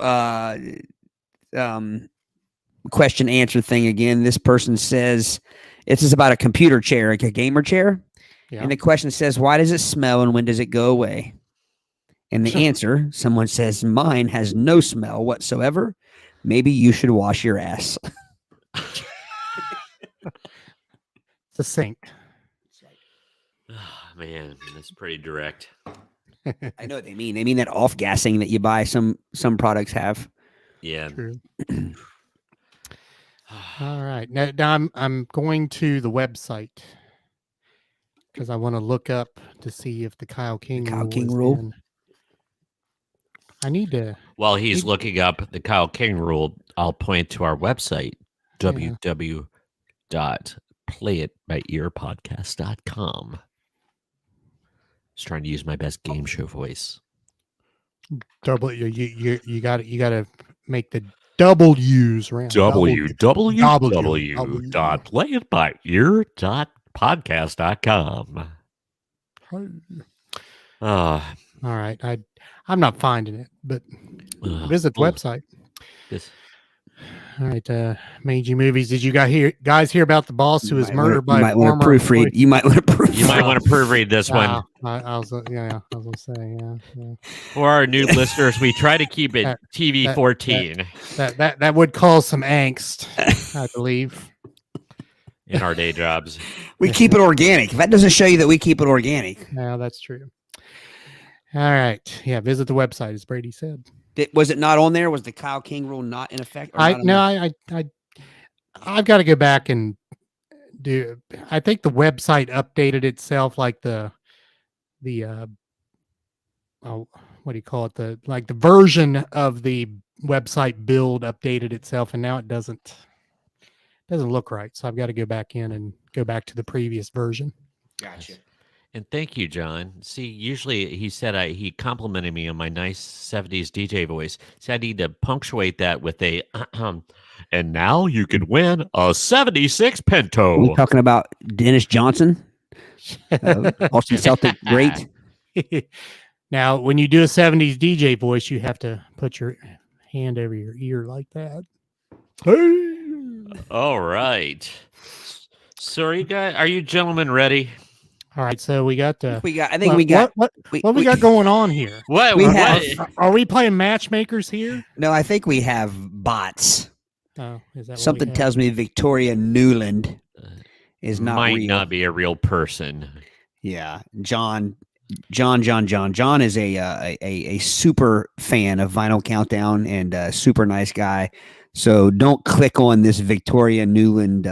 question answer thing again. This person says this is about a computer chair, like a gamer chair. Yeah. And the question says, why does it smell and when does it go away? And the answer, someone says, mine has no smell whatsoever. Maybe you should wash your ass. Succinct. Oh, man, that's pretty direct. I know what they mean. They mean that off gassing that you buy. Some products have. Yeah. True. All right. Now I'm going to the website because I want to look up to see if the Kyle King rule. in. I need to. While he's looking up the Kyle King rule, I'll point to our website, www.playitbyearpodcast.com. Just trying to use my best game show voice. You got to make the W's round. www.playitbyear.podcast.com. All right. I'm not finding it, but visit the website. This. All right, Mangy Movies. Did you guys hear about the boss who was murdered by? You might want to proofread. You might want to proofread. You might want to proofread this one. I was gonna say, yeah. For our new listeners, we try to keep it TV 14. That would cause some angst, I believe. in our day jobs. We keep it organic. If that doesn't show you that we keep it organic, No, that's true. All right. Yeah, visit the website, as Brady said. was it not on there? Was the Kyle King rule not in effect? Or not on there? I've got to go back and do. I think the website updated itself, like the oh, what do you call it? The version of the website build updated itself, and now it doesn't look right. So I've got to go back in and go back to the previous version. Gotcha. And thank you, John. See, usually he said he complimented me on my nice 70s DJ voice. So I need to punctuate that with a, and now you can win a 76 Are we Pinto. talking about Dennis Johnson, Boston Celtic great? Now, when you do a 70s DJ voice, you have to put your hand over your ear like that. Hey. All right. So are you gentlemen ready? All right, so we got I think we got. what we got going on here. What? We what? have- Are we playing matchmakers here? No, I think we have bots. Oh, is that what Something we have? tells me Victoria Newland is not Might real. not be a real person. Yeah, John is a super fan of Vinyl Countdown and a super nice guy. So don't click on this Victoria Newland,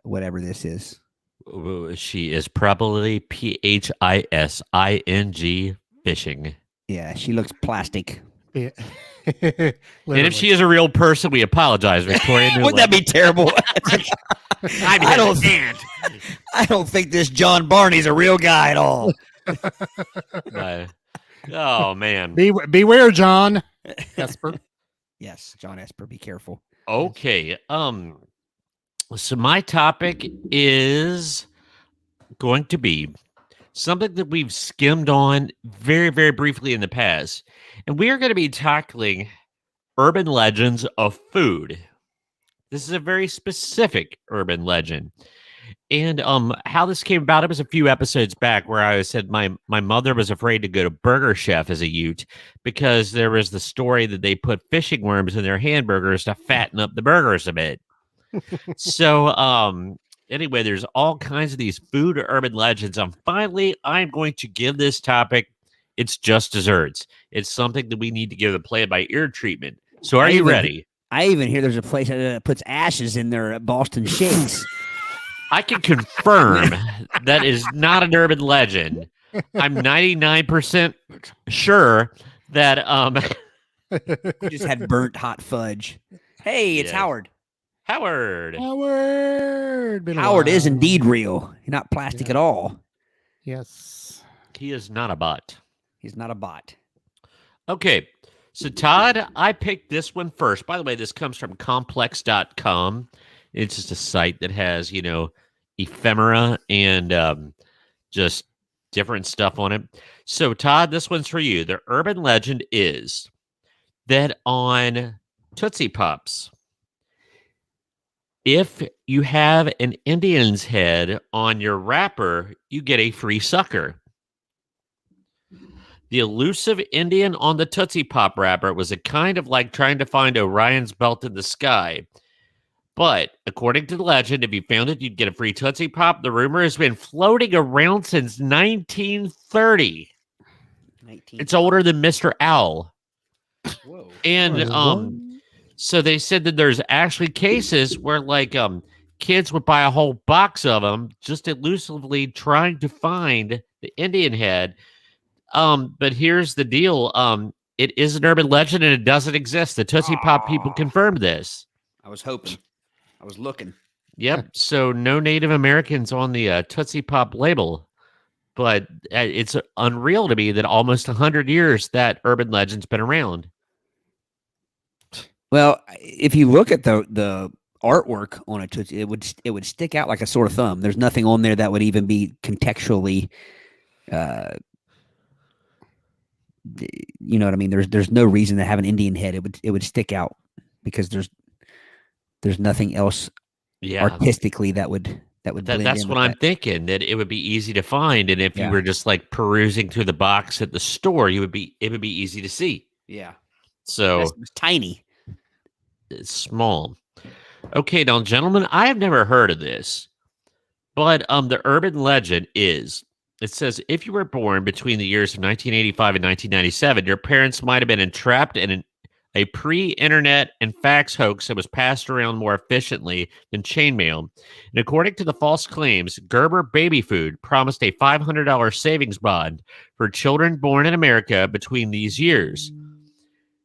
whatever this is. She is probably PHISING fishing. Yeah, she looks plastic. Yeah. And if she is a real person, we apologize, Victoria. Wouldn't that be terrible? I don't think this John Barney's a real guy at all. Oh man. Beware, John Esper. Yes, John Esper, be careful. Okay. So my topic is going to be something that we've skimmed on very, very briefly in the past. And we are going to be tackling urban legends of food. This is a very specific urban legend. And how this came about, it was a few episodes back where I said my mother was afraid to go to Burger Chef as a youth because there was the story that they put fishing worms in their hamburgers to fatten up the burgers a bit. So anyway, there's all kinds of these food urban legends. Finally, I'm going to give this topic its just desserts. It's something that we need to give the play by ear treatment. So are you ready? I even hear there's a place that puts ashes in their Boston shakes. I can confirm that is not an urban legend. I'm 99% sure that You just had burnt hot fudge. Hey, it's Yeah. Howard. Howard. Howard. Howard is indeed real. He's not plastic Yeah. at all. Yes. He is not a bot. He's not a bot. Okay. So Todd, I picked this one first. By the way, this comes from complex.com. It's just a site that has, ephemera and just different stuff on it. So Todd, this one's for you. The urban legend is that on Tootsie Pops, if you have an Indian's head on your wrapper, you get a free sucker. The elusive Indian on the Tootsie Pop wrapper was a kind of like trying to find Orion's belt in the sky. But according to the legend, if you found it, you'd get a free Tootsie Pop. The rumor has been floating around since 1930. It's older than Mr. Owl. Whoa. And so they said that there's actually cases where kids would buy a whole box of them just elusively trying to find the Indian head. But here's the deal. It is an urban legend and it doesn't exist. The Tootsie Pop people confirmed this. I was hoping. I was looking. Yep. So no Native Americans on the Tootsie Pop label. But it's unreal to me that almost 100 years that urban legend's been around. Well, if you look at the artwork on a Tootsie, it would stick out like a sore thumb. There's nothing on there that would even be contextually, you know what I mean? There's no reason to have an Indian head. It would stick out because there's nothing else artistically that would blend That's in what with I'm that. thinking, that it would be easy to find. And if Yeah. you were just perusing through the box at the store, it would be easy to see. Yeah. So It was tiny. it's small. Okay, now, gentlemen, I have never heard of this, but the urban legend is it says if you were born between the years of 1985 and 1997, your parents might have been entrapped in a pre-internet and fax hoax that was passed around more efficiently than chainmail. And according to the false claims, Gerber Baby Food promised a $500 savings bond for children born in America between these years.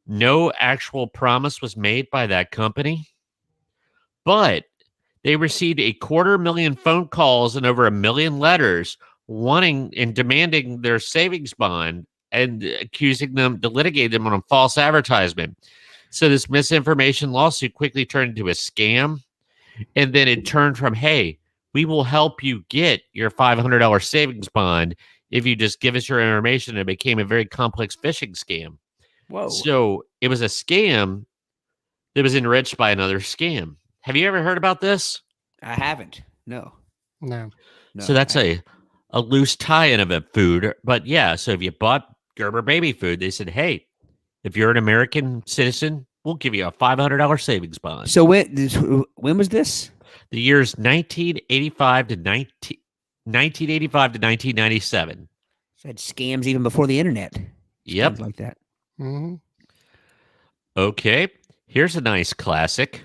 No actual promise was made by that company, but they received 250,000 phone calls and over 1 million letters wanting and demanding their savings bond and accusing them to litigate them on a false advertisement. So this misinformation lawsuit quickly turned into a scam. And then it turned from, hey, we will help you get your $500 savings bond if you just give us your information. It became a very complex phishing scam. Whoa. So it was a scam that was enriched by another scam. Have you ever heard about this? I haven't. No. No. No. So that's a loose tie-in of a food. But yeah, so if you bought Gerber Baby Food, they said, hey, if you're an American citizen, we'll give you a $500 savings bond. So when was this? The years 1985 to 1997. So had scams even before the internet. Yep. Scams like that. Mhm. Okay. Here's a nice classic.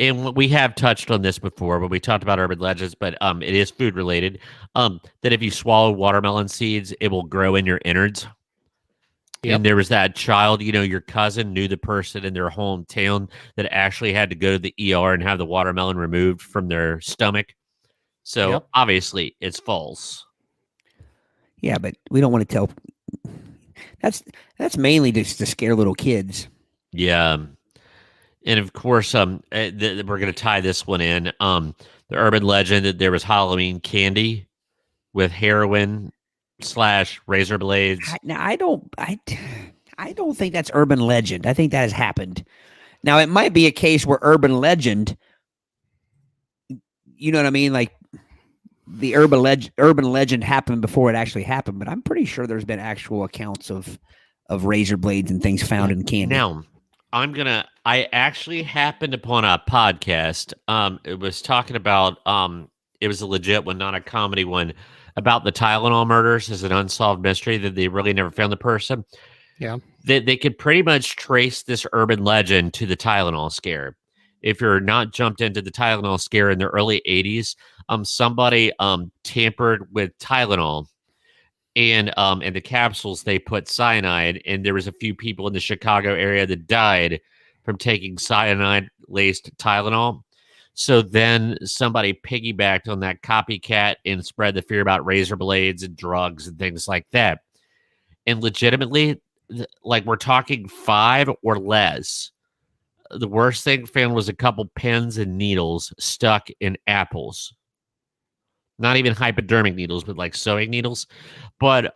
And we have touched on this before when we talked about urban legends, but it is food related. That if you swallow watermelon seeds, it will grow in your innards. Yep. And there was that child, your cousin knew the person in their hometown that actually had to go to the ER and have the watermelon removed from their stomach. So Yep. obviously it's false. Yeah, but we don't want to tell. That's mainly just to scare little kids. Yeah. And of course, we're going to tie this one in. The urban legend that there was Halloween candy with heroin / razor blades. I don't think that's urban legend. I think that has happened. Now it might be a case where urban legend, you know what I mean, like the urban legend happened before it actually happened. But I'm pretty sure there's been actual accounts of razor blades and things found in candy. Now, I actually happened upon a podcast. It was talking about, it was a legit one, not a comedy one, about the Tylenol murders as an unsolved mystery that they really never found the person. Yeah. They could pretty much trace this urban legend to the Tylenol scare. If you're not jumped into the Tylenol scare in the early 80s, somebody tampered with Tylenol. And in the capsules, they put cyanide, and there was a few people in the Chicago area that died from taking cyanide-laced Tylenol. So then somebody piggybacked on that copycat and spread the fear about razor blades and drugs and things like that. And legitimately, like we're talking 5 or less. The worst thing found was a couple pins and needles stuck in apples. Not even hypodermic needles, but like sewing needles. But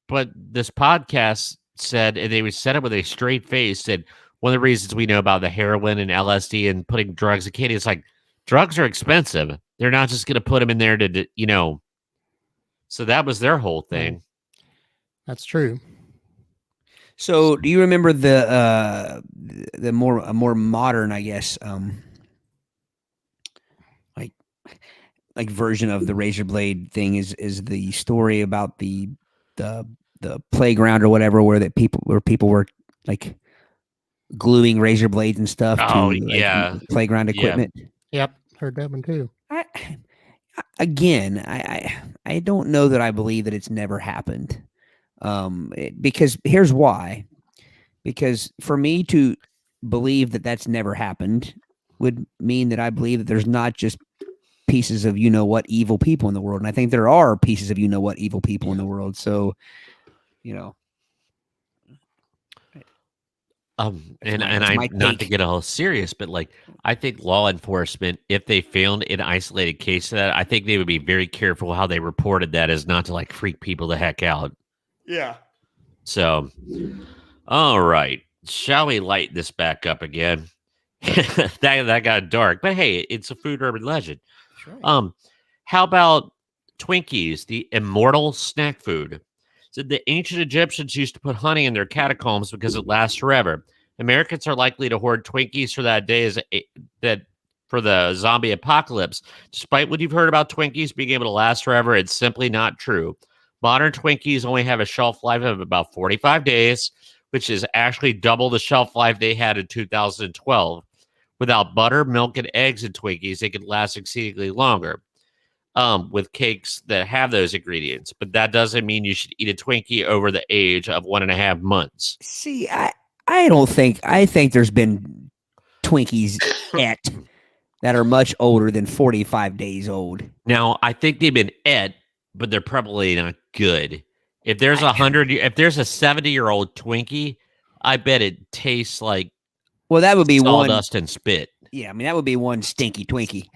this podcast said, and they said it with a straight face, that one of the reasons we know about the heroin and LSD and putting drugs in candy is like drugs are expensive. They're not just going to put them in there to, So that was their whole thing. That's true. So, do you remember the more modern, I guess, like version of the razor blade thing is the story about the playground or whatever where people were like gluing razor blades and stuff to playground equipment. Yep. Heard that one too. I don't know that I believe that it's never happened. Because here's why. Because for me to believe that that's never happened would mean that I believe that there's not just pieces of evil people in the world, and I think there are pieces of evil people in the world. So, and I not to get all serious, but like I think law enforcement, if they found an isolated case of that, I think they would be very careful how they reported that, as not to like freak people the heck out. Yeah. So, all right, shall we light this back up again? that got dark, but hey, it's a food urban legend. Right. How about Twinkies, the immortal snack food? So the ancient Egyptians used to put honey in their catacombs because it lasts forever. Americans are likely to hoard Twinkies for that day that for the zombie apocalypse. Despite what you've heard about Twinkies being able to last forever, it's simply not true. Modern Twinkies only have a shelf life of about 45 days, which is actually double the shelf life they had in 2012. Without butter, milk, and eggs in Twinkies, they could last exceedingly longer with cakes that have those ingredients. But that doesn't mean you should eat a Twinkie over the age of 1.5 months. See, I think there's been Twinkies that are much older than 45 days old. Now, I think they've been but they're probably not good. If there's a 70-year-old Twinkie, I bet it tastes like that would be sawdust and spit. Yeah, I mean that would be one stinky Twinkie.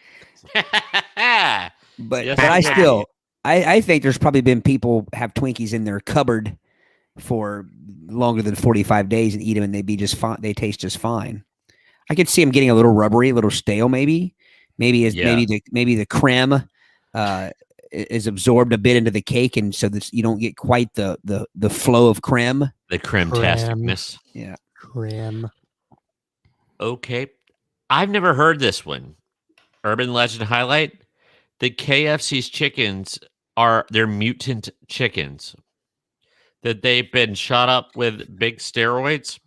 But Yes, I think there's probably been people have Twinkies in their cupboard for longer than 45 days and eat them, and they'd be just fine. They taste just fine. I could see them getting a little rubbery, a little stale, maybe the creme is absorbed a bit into the cake, and so that you don't get quite the flow of creme. The creme-tasticness. Yeah, Creme. Okay, I've never heard this one. Urban legend highlight: the KFC's chickens they're mutant chickens. That they've been shot up with big steroids.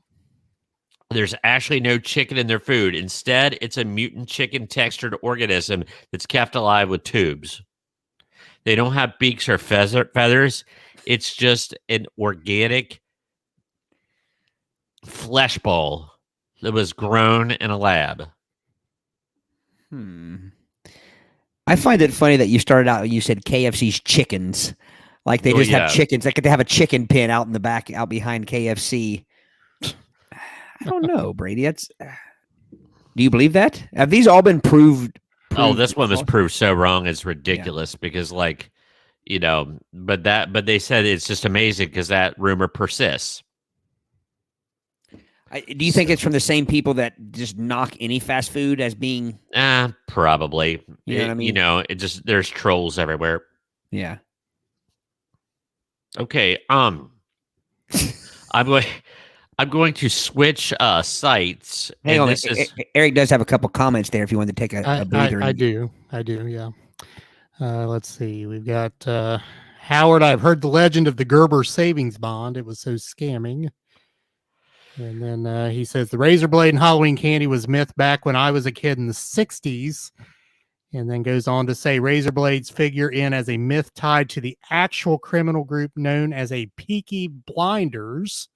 There's actually no chicken in their food. Instead, it's a mutant chicken textured organism that's kept alive with tubes. They don't have beaks or feathers. It's just an organic flesh ball that was grown in a lab. I find it funny that you started out, you said KFC's chickens. Like they just have chickens. Like they have a chicken pen out in the back, out behind KFC. I don't know, Brady. Do you believe that? Have these all been proved? This one was proved so wrong. It's ridiculous because, but they said it's just amazing because that rumor persists. Do you think it's from the same people that just knock any fast food as being? Probably. You know what I mean? There's trolls everywhere. Yeah. Okay. I'm going to switch sites. Hang on. Eric does have a couple comments there if you wanted to take a breather. I do. Yeah. Let's see. We've got Howard. I've heard the legend of the Gerber savings bond. It was so scamming. And then he says the razor blade and Halloween candy was myth back when I was a kid in the 60s. And then goes on to say razor blades figure in as a myth tied to the actual criminal group known as a Peaky Blinders.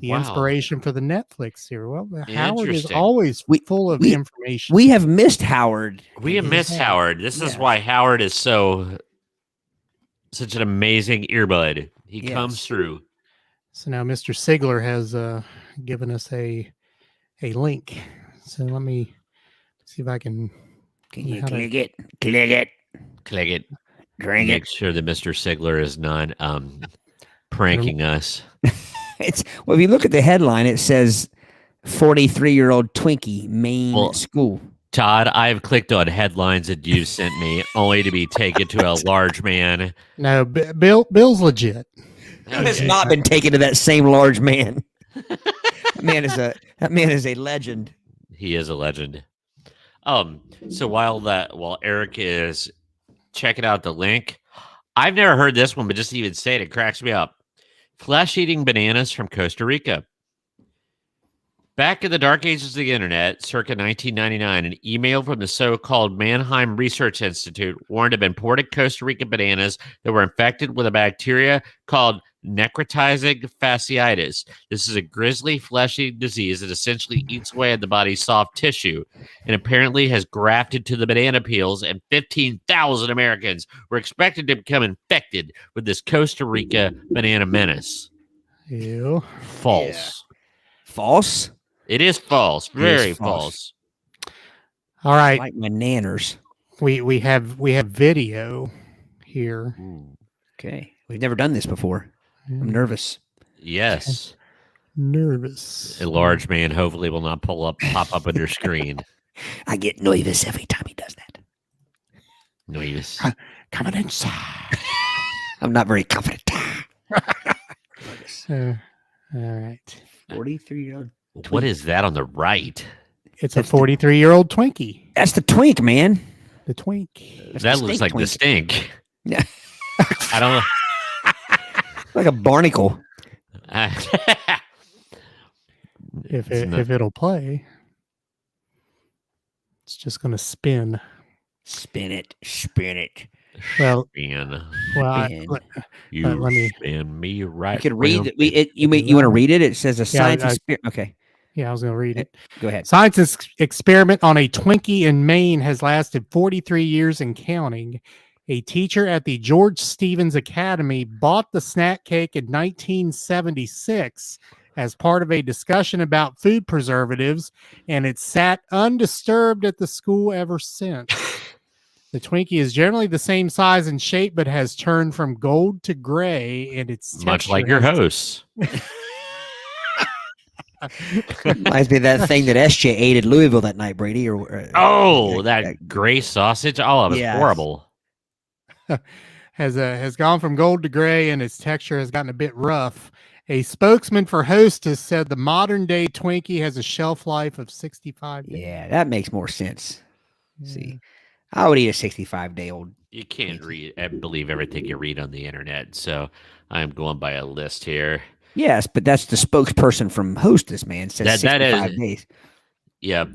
The inspiration for the Netflix series. Well, Howard is always full of information. We have missed Howard. We have missed Howard. This is why Howard is such an amazing earbud. He comes through. So now Mr. Sigler has given us a link. So let me see if I can. Can you click it? Click it. Click it. Drink Make sure that Mr. Sigler is not pranking us. If you look at the headline, it says 43-year-old Twinkie, Maine school. Todd, I've clicked on headlines that you sent me only to be taken to a large man. No, Bill's legit. Okay. Has not been taken to that same large man. That man is a legend. He is a legend. So while Eric is checking out the link, I've never heard this one, but just even saying it cracks me up. Flesh-eating bananas from Costa Rica. Back in the dark ages of the internet, circa 1999, an email from the so-called Mannheim Research Institute warned of imported Costa Rican bananas that were infected with a bacteria called necrotizing fasciitis. This is a grisly flesh-eating disease that essentially eats away at the body's soft tissue and apparently has grafted to the banana peels, and 15,000 Americans were expected to become infected with this Costa Rica banana menace. Ew. False. Yeah. False? It is false. Very false. All right. Like my nanners. We have video here. Okay. We've never done this before. I'm nervous. Yes. Nervous. A large man hopefully will not pop up on your screen. I get nervous every time he does that. Nervous. Coming inside. I'm not very confident. All right. 43-year-old. What is that on the right? It's a 43-year-old Twinkie. That's the twink, man. The Twink. That's That the looks stink like the twink. stink. Yeah. I don't know. Like a barnacle. If It's not- it'll play, it's just going to spin. Spin it. Spin it. Well, Spin. Spin. You let me- spin me right. You could read round. it. You want to read it? It says a science experiment. Okay, yeah, I was going to read it. go ahead. Science experiment on a Twinkie in Maine has lasted 43 years and counting. A teacher at the George Stevens Academy bought the snack cake in 1976 as part of a discussion about food preservatives, and it's sat undisturbed at the school ever since. The Twinkie is generally the same size and shape, but has turned from gold to gray, and it's Much like your hosts. Reminds me of that thing that SJ ate at Louisville that night, Brady. Or Oh, that gray sausage. Oh, it was Yes. horrible. has gone from gold to gray, and its texture has gotten a bit rough. A spokesman for Hostess said the modern day Twinkie has a shelf life of 65 days. yeah, that makes more sense. See, I would eat a 65-day-old. You can't read and believe everything you read on the internet. So I'm going by a list here. Yes, but that's the spokesperson from Hostess, man. Says That is- 65 days. Yep.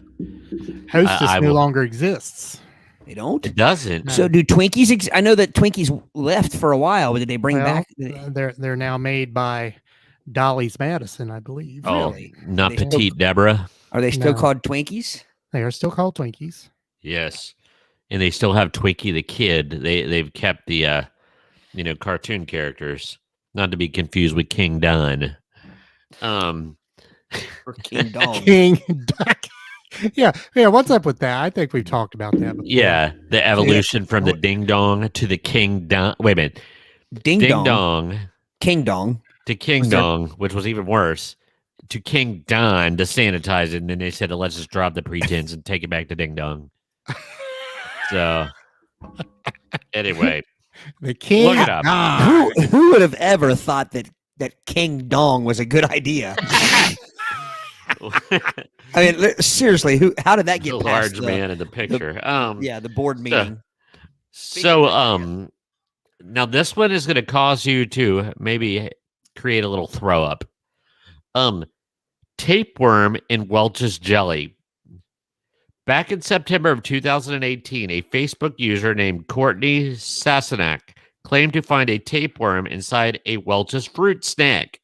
Hostess I no will- longer exists. They don't. It doesn't. So do Twinkies? I know that Twinkies left for a while, but did they bring Well, back? they're now made by Dolly's Madison, I believe. Oh, really? not They still- petite Deborah. Are they still No. called Twinkies? They are still called Twinkies. Yes. And they still have Twinkie the Kid. They've kept the cartoon characters, not to be confused with King Don. Or King Dong? King Duck. Yeah. What's up with that? I think we've talked about that before. Yeah, the evolution from the Ding Dong to the King Don. Wait a minute. Ding, Ding Dong. Dong King Dong. to King Was there- Dong, which was even worse, to King Don to sanitize it. And then they said, let's just drop the pretense and take it back to Ding Dong. So, anyway, The King. Look it up. Dong. Who would have ever thought that King Dong was a good idea? I mean, seriously, how did that the get past large man in the picture. the board meeting? So, now this one is going to cause you to maybe create a little throw up. Tapeworm in Welch's jelly. Back in September of 2018, a Facebook user named Courtney Sassenach claimed to find a tapeworm inside a Welch's fruit snack.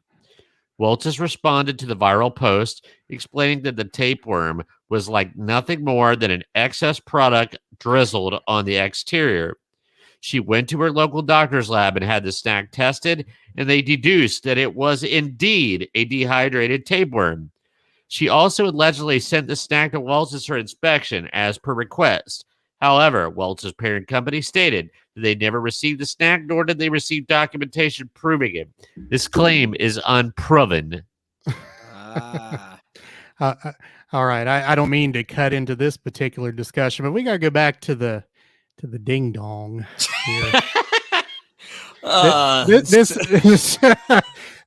Welch's responded to the viral post, explaining that the tapeworm was like nothing more than an excess product drizzled on the exterior. She went to her local doctor's lab and had the snack tested, and they deduced that it was indeed a dehydrated tapeworm. She also allegedly sent the snack to Welch's for inspection as per request. However, Welch's parent company stated that they never received the snack, nor did they receive documentation proving it. This claim is unproven. Ah. All right. I don't mean to cut into this particular discussion, but we got to go back to the Ding Dong here.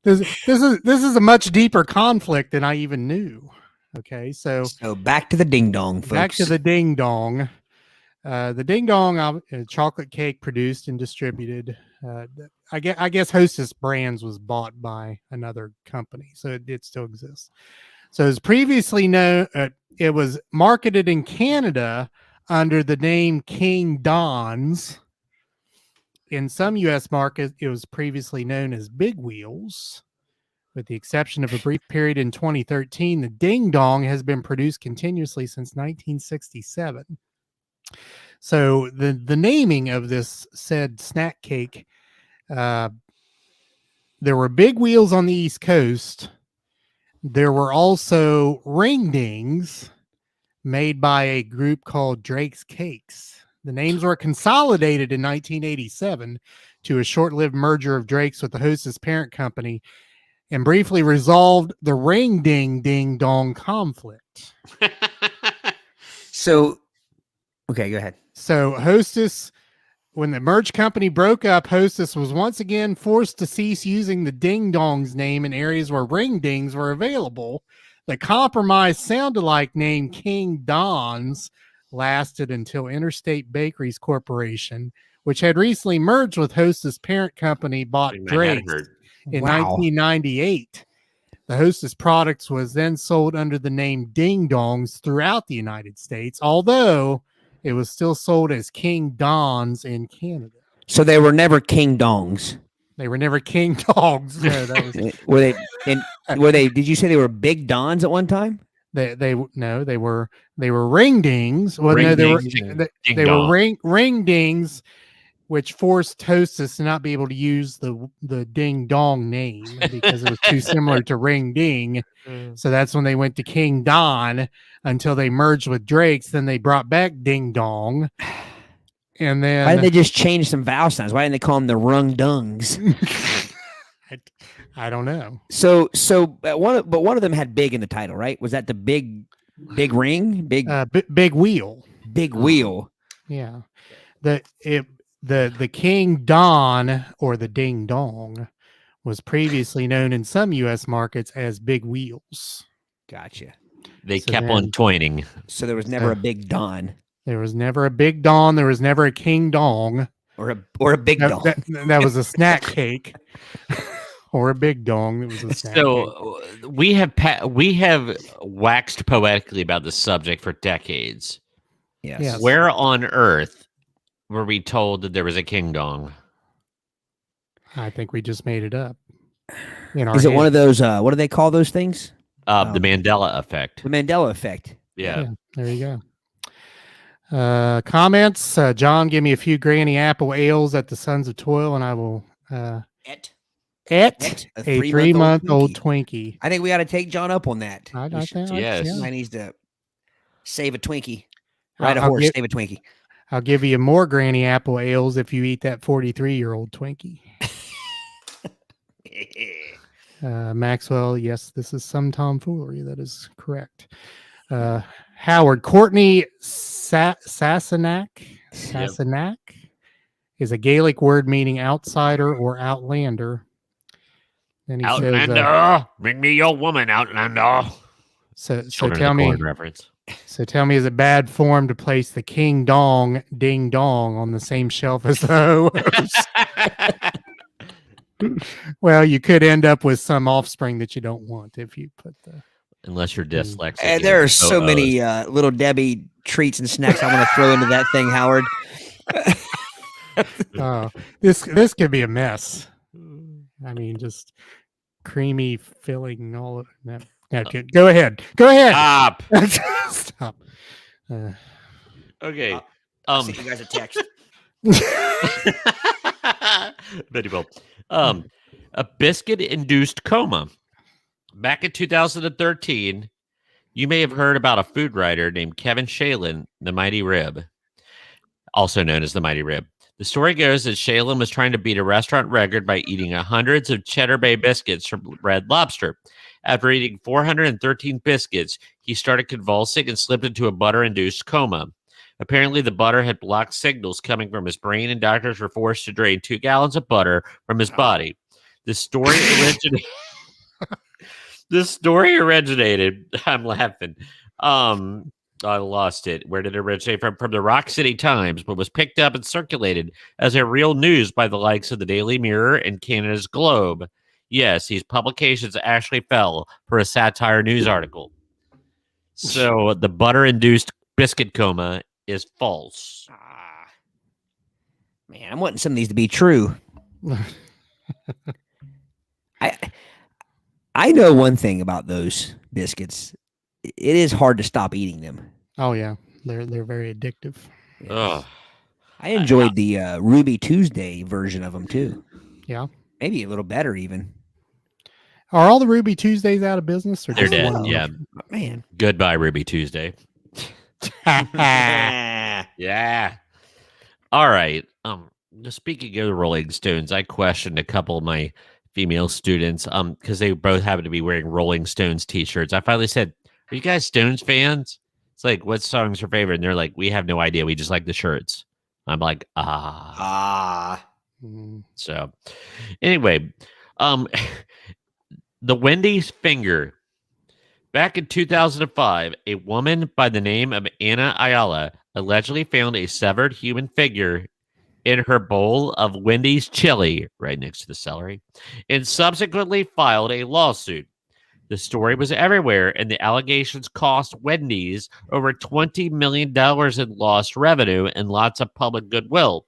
This is a much deeper conflict than I even knew. Okay, so Back to the Ding Dong, folks. back to the Ding Dong. The Ding Dong chocolate cake produced and distributed. I guess Hostess Brands was bought by another company, so it still exists. So as previously known, it was marketed in Canada under the name King Don's. In some U.S. markets, it was previously known as Big Wheels. With the exception of a brief period in 2013, the Ding Dong has been produced continuously since 1967. So the naming of this said snack cake, there were Big Wheels on the East Coast. There were also Ring Dings made by a group called Drake's Cakes. The names were consolidated in 1987 to a short-lived merger of Drake's with the Hostess parent company and briefly resolved the Ring Ding Ding Dong conflict. So, okay, go ahead. So Hostess, when the merged company broke up, Hostess was once again forced to cease using the Ding Dong's name in areas where Ring Dings were available. The compromise sound-alike name King Don's lasted until Interstate Bakeries Corporation, which had recently merged with Hostess parent company, bought My head Drake's hurt. in Wow. 1998. The Hostess products was then sold under the name Ding Dongs throughout the United States, although it was still sold as King Don's in Canada. So they were never King Dongs. They were never King Dogs. No, that was Were they? And were they? Did you say they were Big Dons at one time? they were ring dings. Well, no, they were Ring dings and they, ding they were dong. ring dings, which forced Hostess to not be able to use the Ding Dong name because it was too similar to Ring Ding. So that's when they went to King Don until they merged with Drake's. Then they brought back Ding Dong, and then Why didn't they just change some vowel sounds? Why didn't they call them the Rung Dungs? I don't know. So one of them had big in the title, right? Was that the big ring, big Big Wheel. big wheel? Yeah. The King Don or the Ding Dong was previously known in some U.S. markets as Big Wheels. Gotcha. They So kept then- on toining. So there was never a Big Don There was never a Big Don. There was never a King Dong. or a Big That, Don. that was a snack cake. Or a Big Dong. That was a snack cake. So we have waxed poetically about this subject for decades. Yes. Yes. Where on earth were we told that there was a King Dong? I think we just made it up. In our Is it one head. of those? What do they call those things? The Mandela effect. The Mandela effect. Yeah. There you go. Comments. John, give me a few Granny Apple ales at the Sons of Toil, and I will Et et a a 3-month-old 3-month-old Twinkie. I think we got to take John up on that. I We should- think, yes. yeah. I needs to save a Twinkie. Ride a I'll horse, give- save a Twinkie. I'll give you more Granny Apple ales if you eat that 43-year-old Twinkie. Maxwell, yes, this is some tomfoolery. That is correct. Howard, Courtney Sassenach is a Gaelic word meaning outsider or outlander. Then he says, Outlander, bring me your woman, Outlander. so Children of tell the me, Corn reference. so tell me, is it bad form to place the King Dong Ding Dong on the same shelf as the Ho-Hos? Well, you could end up with some offspring that you don't want if you put the. Unless you're dyslexic. And there are so and many little Debbie treats and snacks I want to throw into that thing, Howard. Oh, this could be a mess. I mean, just creamy filling all of that. Okay, go ahead. Go ahead. Stop. Stop. Okay. I'll send you guys a text. Very well. A biscuit-induced coma. Back in 2013, you may have heard about a food writer named Kevin Shalin, the Mighty Rib, also known as the Mighty Rib. The story goes that Shalin was trying to beat a restaurant record by eating hundreds of Cheddar Bay biscuits from Red Lobster. After eating 413 biscuits, he started convulsing and slipped into a butter-induced coma. Apparently, the butter had blocked signals coming from his brain, and doctors were forced to drain 2 gallons of butter from his body. This story originated. This story originated. I'm laughing. I lost it. Where did it originate from? From the Rock City Times, but was picked up and circulated as a real news by the likes of the Daily Mirror and Canada's Globe. Yes, these publications actually fell for a satire news article. So the butter-induced biscuit coma is false. Man, I'm wanting some of these to be true. I know one thing about those biscuits. It is hard to stop eating them. Oh yeah, they're very addictive. Ugh. I enjoyed the Ruby Tuesday version of them too. Yeah. Maybe a little better even. Are all the Ruby Tuesdays out of business? Or They're just dead. one? Yeah. Man. Goodbye, Ruby Tuesday. Yeah. All right. Speaking of the Rolling Stones, I questioned a couple of my female students because they both happen to be wearing Rolling Stones t-shirts. I finally said, "Are you guys Stones fans?" It's like, "What song's your favorite?" And they're like, "We have no idea. We just like the shirts." I'm like, Mm. So anyway, the Wendy's finger Back in 2005, a woman by the name of Anna Ayala allegedly found a severed human figure in her bowl of Wendy's chili right next to the celery and subsequently filed a lawsuit. The story was everywhere, and the allegations cost Wendy's over $20 million in lost revenue and lots of public goodwill.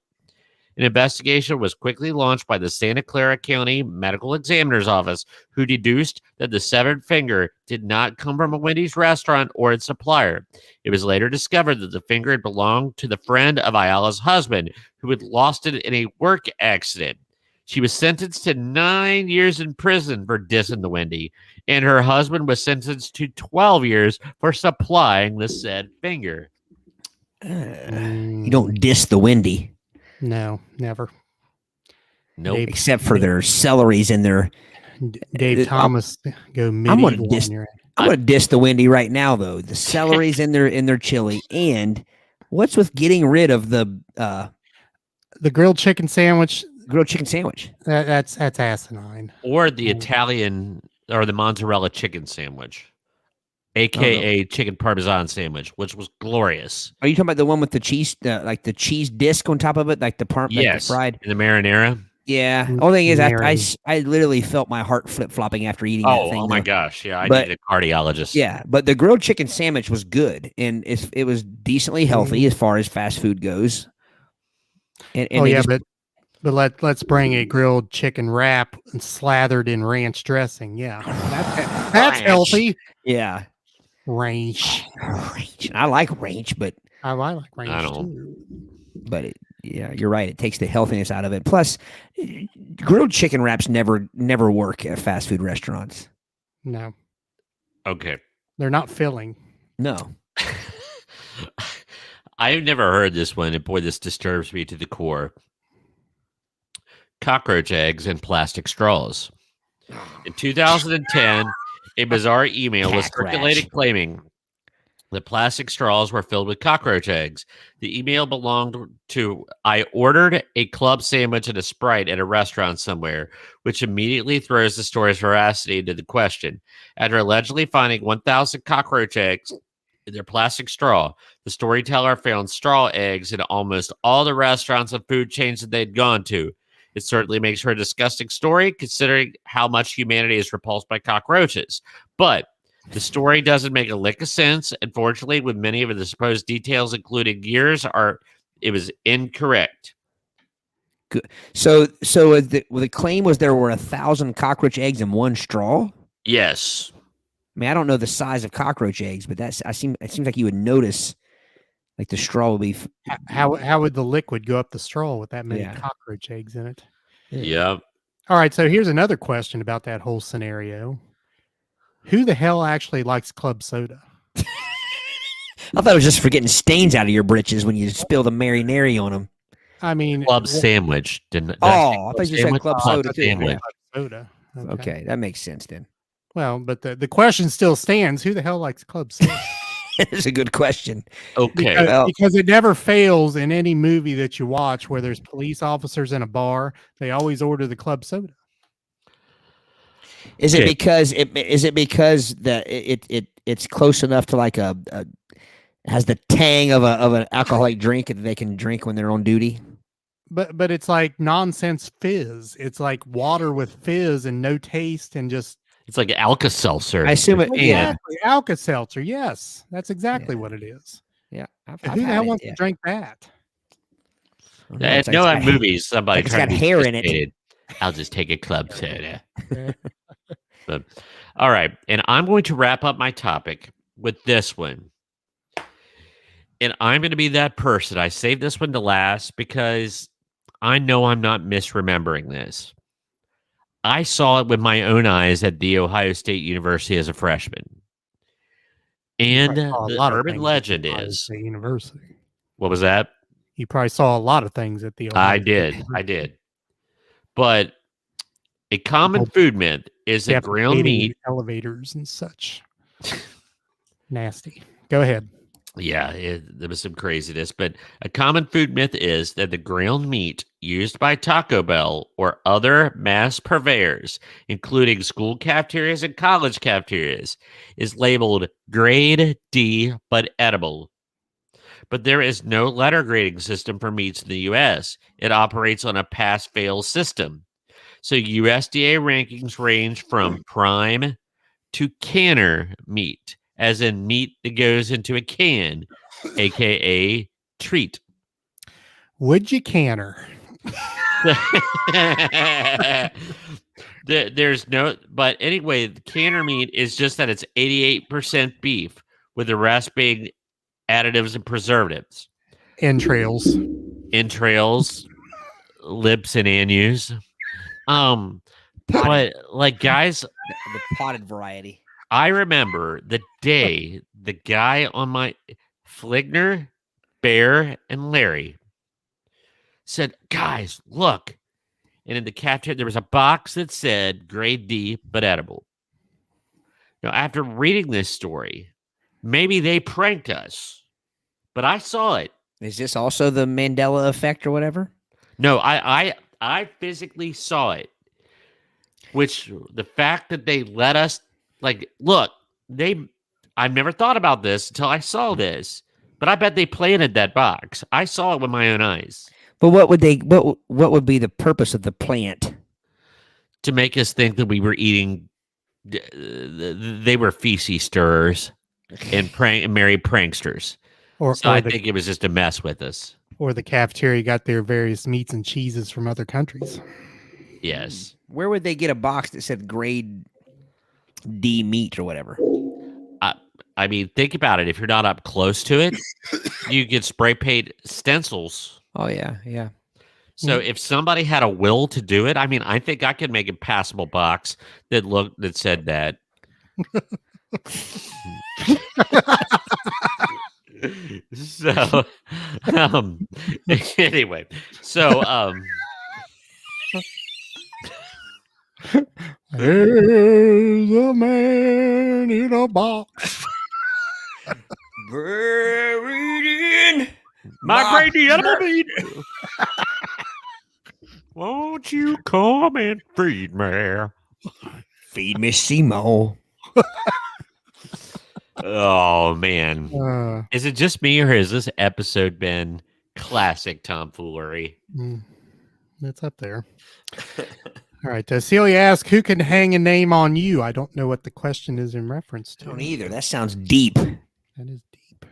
An investigation was quickly launched by the Santa Clara County Medical Examiner's Office, who deduced that the severed finger did not come from a Wendy's restaurant or its supplier. It was later discovered that the finger had belonged to the friend of Ayala's husband, who had lost it in a work accident. She was sentenced to 9 years in prison for dissing the Wendy, and her husband was sentenced to 12 years for supplying the said finger. You don't diss the Wendy. No, never. Nope. Dave, Except for their celeries and their. Dave Thomas go I'm medieval gonna diss. on your I'm gonna diss the Wendy right now, though. The celeries in their chili, and what's with getting rid of the grilled chicken sandwich. grilled chicken sandwich? That's asinine. Or the Italian or the mozzarella chicken sandwich, aka chicken parmesan sandwich, which was glorious. Are you talking about the one with the cheese, like the cheese disc on top of it, like the Yes, fried? in the marinara. Yeah. Only thing is, Marin. I literally felt my heart flip flopping after eating that thing. Oh my though. gosh! Yeah, I But- need a cardiologist. Yeah, but the grilled chicken sandwich was good, and it was decently healthy as far as fast food goes. And Oh they yeah, just- but let's bring a grilled chicken wrap and slathered in ranch dressing. Yeah, that's Ranch. healthy. yeah, Ranch. ranch. I like ranch, but I like ranch I don't. too. yeah, you're right. It takes the healthiness out of it. Plus, grilled chicken wraps never work at fast food restaurants. No, Okay. they're not filling. No. I've never heard this one, and boy, this disturbs me to the core. Cockroach eggs and plastic straws. In 2010, a bizarre email was Cat circulated rash. claiming that plastic straws were filled with cockroach eggs. The email belonged to I ordered a club sandwich and a Sprite at a restaurant somewhere, which immediately throws the story's veracity into the question. After allegedly finding 1,000 cockroach eggs in their plastic straw, the storyteller found straw eggs in almost all the restaurants and food chains that they'd gone to. It certainly makes for a disgusting story, considering how much humanity is repulsed by cockroaches. But the story doesn't make a lick of sense. Unfortunately, with many of the supposed details, including years, it was incorrect. So the claim was there were 1,000 cockroach eggs in one straw. Yes. I mean, I don't know the size of cockroach eggs, but it seems like you would notice, like the straw would be. How would the liquid go up the straw with that many Yeah. cockroach eggs in it? Yep. All right, so here's another question about that whole scenario. Who the hell actually likes club soda? I thought it was just for getting stains out of your britches when you spill the marinara on them. I mean, Club sandwich. Didn't did Oh, say I thought you said sandwich? club Club soda too. sandwich. soda. Okay, that makes sense then. Well, but the question still stands: who the hell likes club soda? It's a good question. Okay. Because it never fails in any movie that you watch where there's police officers in a bar. They always order the club soda. Is it Okay. because that it's close enough to like a has the tang of an alcoholic drink that they can drink when they're on duty? But it's like nonsense fizz. It's like water with fizz and no taste and just It's like Alka-Seltzer. I assume it. Yeah, exactly Alka-Seltzer. Yes, that's exactly what it is. yeah. I've Who the had hell it, wants yeah. to drink that? At It's no got- movies, somebody it's trying got to be hair in it. sophisticated. I'll just take a club soda. But, all right. And I'm going to wrap up my topic with this one. And I'm going to be that person. I saved this one to last because I know I'm not misremembering this. I saw it with my own eyes at The Ohio State University as a freshman. And Probably saw a the lot of urban things at legend the Ohio is, State University. what was that? You probably saw a lot of things at the. Ohio I State did. University. I did. But a common food myth is that ground Defecating meat. elevators and such. Nasty. Go ahead. Yeah, there was some craziness, but a common food myth is that the ground meat used by Taco Bell or other mass purveyors, including school cafeterias and college cafeterias, is labeled grade D but edible. But there is no letter grading system for meats in the U.S. It operates on a pass-fail system. So USDA rankings range from prime to canner meat, as in meat that goes into a can, aka treat. Would you canner? There's no, but anyway, the canner meat is just that it's 88% beef, with the rest being additives and preservatives, Entrails. lips and anus. But like, guys, The potted variety. I remember the day the guy on my Fligner, Bear, and Larry said, "Guys, look." And in the cafeteria, there was a box that said grade D, but edible. Now, after reading this story, maybe they pranked us, but I saw it. Is this also the Mandela effect or whatever? No, I physically saw it. Which the fact that they let us, like, look, I've never thought about this until I saw this, but I bet they planted that box. I saw it with my own eyes. But what would be the purpose of the plant? To make us think that we were eating, they were feces stirrers and merry pranksters. So I think it was just to mess with us. Or the cafeteria got their various meats and cheeses from other countries. Yes. Where would they get a box that said grade D meat or whatever? I mean, think about it. If you're not up close to it, you get spray paint stencils. Oh yeah, yeah. So if somebody had a will to do it, I mean, I think I could make a passable box that said that. So anyway, There's a man in a box. Buried in my great edible meat. Won't you come and feed me? Feed me, Simo. Oh man, is it just me or has this episode been classic tomfoolery? It's up there. All right. Celia asks, "Who can hang a name on you?" I don't know what the question is in reference to. Don't either. That sounds deep. That is deep.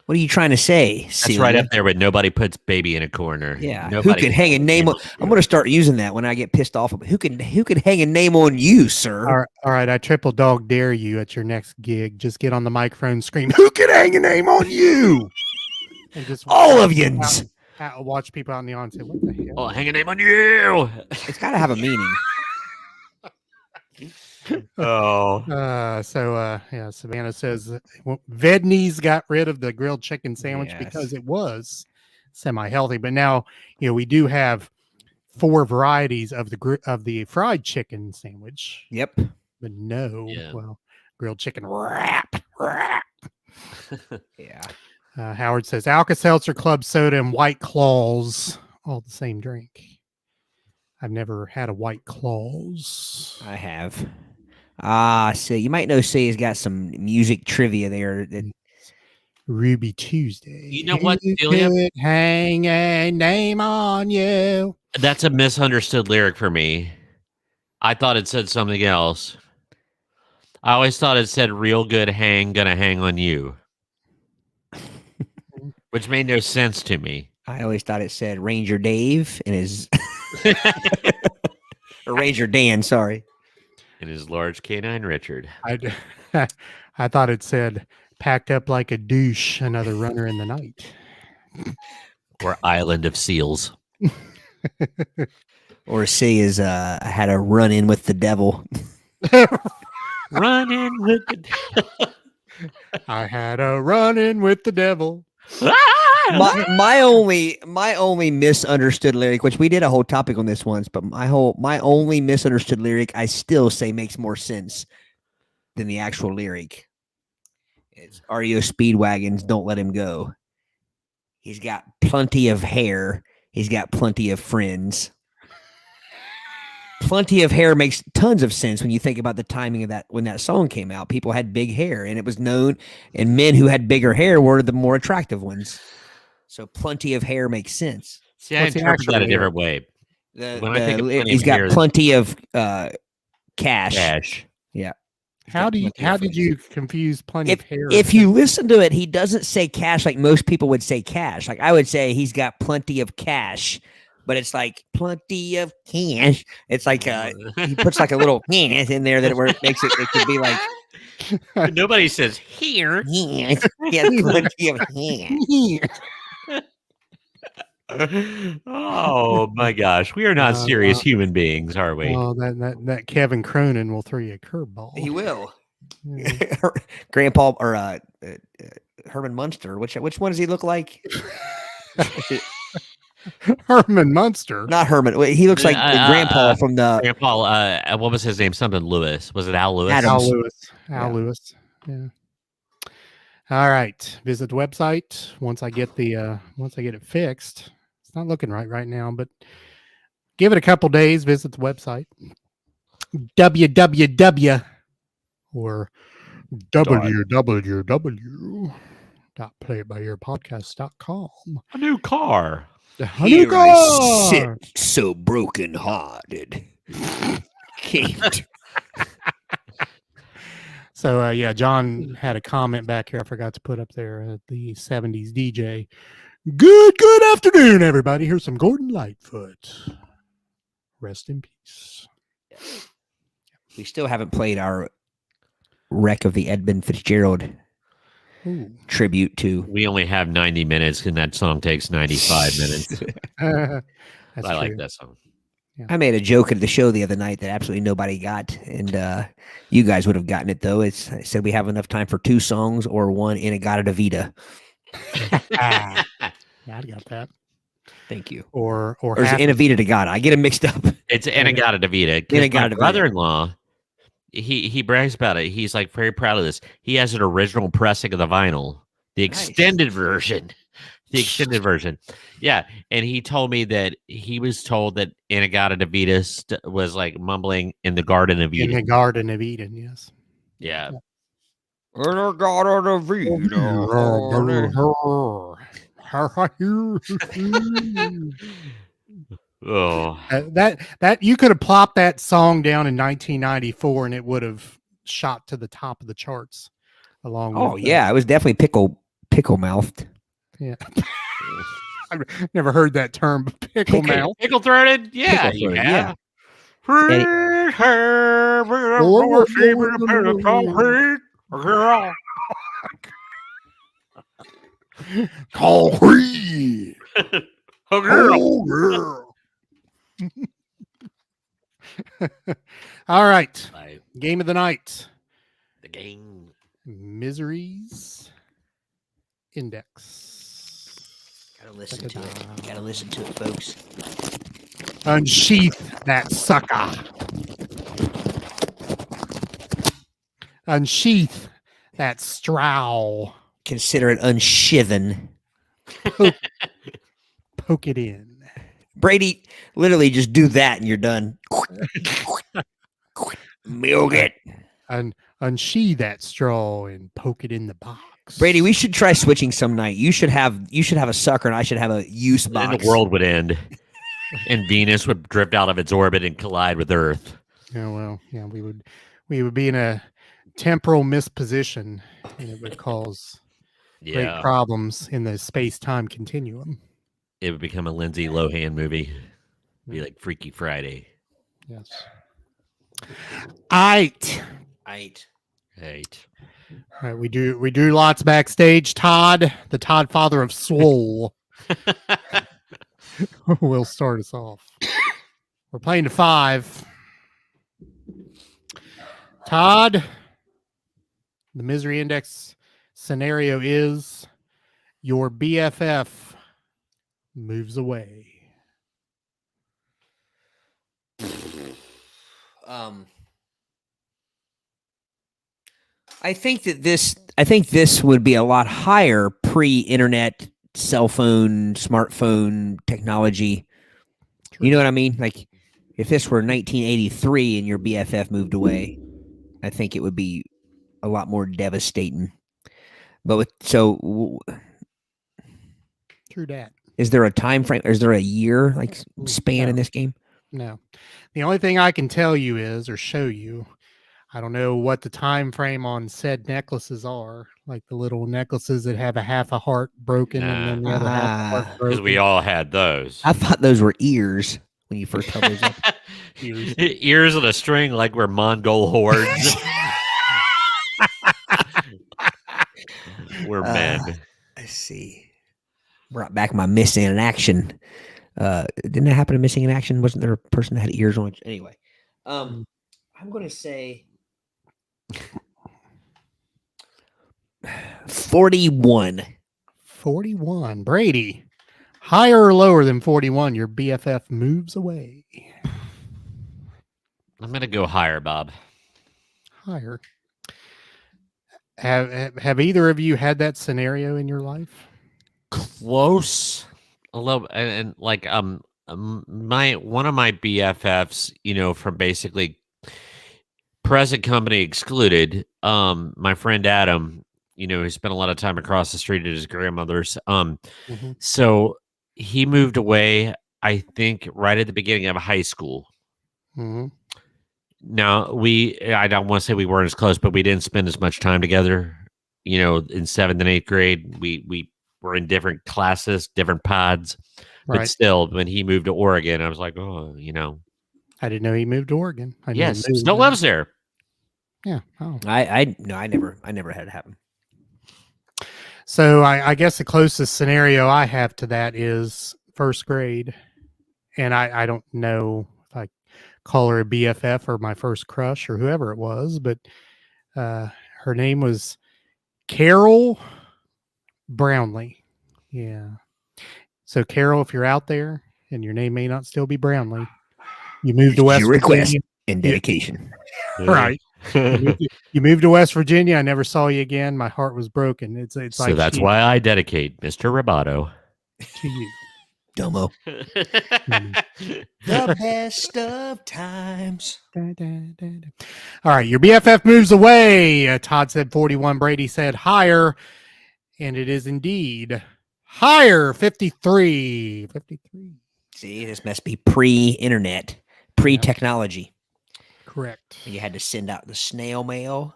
What are you trying to say, That's Celia? right up there, but nobody puts baby in a corner. Yeah. Nobody Who can hang a name on? I'm going to start using that when I get pissed off. Who can hang a name on you, sir? All right. I triple dog dare you at your next gig. Just get on the microphone and scream, "Who can hang a name on you?" And just All of yous. watch people out in the audience say, "What the hell?" Oh, hang a name on you. It's got to have a meaning. Oh, Savannah says Vedney's got rid of the grilled chicken sandwich because it was semi-healthy, but now we do have 4 varieties of the fried chicken sandwich. Yep. But no, Yeah. well, grilled chicken wrap. Yeah. Howard says Alka-Seltzer, Club Soda, and White Claws, all the same drink. I've never had a White Claws. I have. So you might know Say's got some music trivia there. That Ruby Tuesday. You know what, Who Celia? could hang a name on you? that's a misunderstood lyric for me. I thought it said something else. I always thought it said "real good hang, gonna hang on you," which made no sense to me. I always thought it said Ranger Dave and his or Ranger Dan, sorry. And his large canine Richard. I thought it said "packed up like a douche, another runner in the night." Or Island of Seals. Or Say is had a run in with the devil. Running with the I had a run-in with the devil. my only misunderstood lyric, which we did a whole topic on this once, but my only misunderstood lyric I still say makes more sense than the actual lyric. It's REO Speedwagons, don't let him go. He's got plenty of hair He's got plenty of friends. Plenty of hair makes tons of sense when you think about the timing of that when that song came out. People had big hair, and it was known, and men who had bigger hair were the more attractive ones. So plenty of hair makes sense. See, I What's the interpret actual that a hair? different way. When I think of plenty He's of got hair, plenty of cash. cash. How got plenty of did friends. you confuse plenty of hair? If you listen to it, he doesn't say cash like most people would say cash. Like I would say he's got plenty of cash, but it's like plenty of cash. It's like he puts like a little cash in there that where it makes it could be like Nobody says here. he has plenty of cash. Oh my gosh, we are not serious human beings, are we? Well, that Kevin Cronin will throw you a curveball. He will. Yeah. Grandpa or Herman Munster. Which one does he look like? Herman Munster. Not Herman. Wait, he looks like the grandpa from the Grandpa, what was his name? Something Lewis. Was it Al Lewis? Adams. Al Lewis. Yeah. Al Lewis. Yeah. All right. Visit the website once I get it fixed. It's not looking right now, but give it a couple days. Visit the website. www or www.playitbyearpodcast.com. A new car. Here I sit so broken hearted. Can't. So yeah, John had a comment back here. I forgot to put up there. The 70s DJ. Good afternoon, everybody. Here's some Gordon Lightfoot. Rest in peace. We still haven't played our Wreck of the Edmund Fitzgerald Ooh. tribute to. We only have 90 minutes, and that song takes 95 minutes. That's I like true. that song. I made a joke at the show the other night that absolutely nobody got, and you guys would have gotten it though. I said we have enough time for 2 songs or one Inagata Davida. Yeah, I got that. Thank you. Or Or is it half- Inavita de Gata? I get them mixed up. It's Inagata Davida. 'Cause Inagata my Davida. brother-in-law, he brags about it. He's like very proud of this. He has an original pressing of the vinyl, the Nice. extended version. The extended version. Yeah. And he told me that he was told that Inagata Davida was like mumbling in the Garden of in the Eden. Garden of Eden, yes. Yeah. Inagata Oh. that you could have plopped that song down in 1994 and it would have shot to the top of the charts along Oh with yeah, it was definitely pickle mouthed. yeah. I've never heard that term, pickle mouth. Pickle throated? Yeah. Pickle-throated, Yeah. Coffee. Oh, girl. Oh, girl. All right. Game of the night. The game. Miseries Index. Gotta listen to it. Gotta listen to it, folks. Unsheath that sucker. Unsheath that strow. Consider it unshiven. Poke it in. Brady, literally just do that and you're done. Milk it. Unsheath that straw and poke it in the box. Brady, we should try switching some night. You should have a sucker and I should have a use Then box. the world would end. And Venus would drift out of its orbit and collide with Earth. Yeah, well, yeah, we would be in a temporal misposition and it would cause great Yeah. problems in the space-time continuum. It would become a Lindsay Lohan movie. Be like Freaky Friday. Yes. Aight. Right. Right. All right, we do lots backstage. Todd, the Todd father of Swole, will start us off. We're playing to 5. Todd, the misery index scenario is your BFF moves away. I think this would be a lot higher pre-internet cell phone, smartphone technology. You know what I mean? Like, if this were 1983 and your BFF moved away, I think it would be a lot more devastating. But True that. is there a time frame? Is there a year like span in this game? No. The only thing I can tell you is, or show you, I don't know what the time frame on said necklaces are, like the little necklaces that have a half a heart broken and then the other half a heart Ah, Because broken. we all had those. I thought those were ears when you first held those up. Ears on a string like we're Mongol hordes. We're men. I see. Brought back my missing in action. Didn't that happen in missing in action? Wasn't there a person that had ears on it? Anyway, I'm going to say 41. 41. Brady, higher or lower than 41? Your BFF moves away. I'm going to go higher, Bob. Higher. Have either of you had that scenario in your life? Close. A little, and like my one of my BFFs, you know, from basically present company excluded, my friend Adam, you know, he spent a lot of time across the street at his grandmother's. So he moved away, I think, right at the beginning of high school. Mm-hmm. Now I don't want to say we weren't as close, but we didn't spend as much time together. You know, in 7th and 8th grade, we were in different classes, different pods. But Right. still, when he moved to Oregon, I was like, oh, you know. I didn't know he moved to Oregon. I knew he Yes, moved still there. lives there. Yeah. Oh. I never had it happen. So I guess the closest scenario I have to that is 1st grade. And I don't know if I call her a BFF or my first crush or whoever it was, but her name was Carol Brownlee. Yeah. So Carol, if you're out there and your name may not still be Brownlee, you moved to West Your request Virginia. and dedication. Right. You moved to West Virginia. I never saw you again. My heart was broken. It's So like that's why I dedicate Mr. Roboto. to you. Domo. Mm. The best of times. Da, da, da, da. All right, your BFF moves away. Todd said 41. Brady said higher, and it is indeed higher. 53. 53. See, this must be pre-internet, pre-technology. Correct. You had to send out the snail mail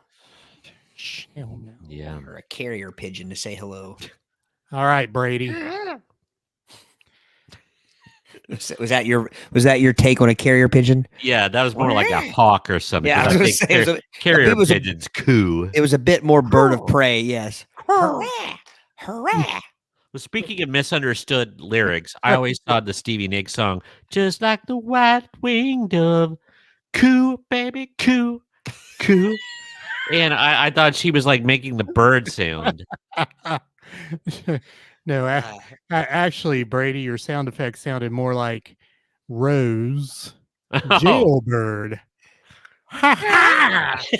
Hell no. Yeah. or a carrier pigeon to say hello. All right, Brady. Was that your take on a carrier pigeon? Yeah, that was more like a hawk or something. Yeah, 'cause I was I gonna think say, it was carrier it was a- pigeons coo. It was a bit more bird of prey. Yes. Hurrah! Hurrah! Well, speaking of misunderstood lyrics, I always thought the Stevie Nicks song, just like the white-winged dove, coo, baby, coo, coo. And I thought she was like making the bird sound. No, actually, Brady, your sound effect sounded more like Rose Oh, Jailbird.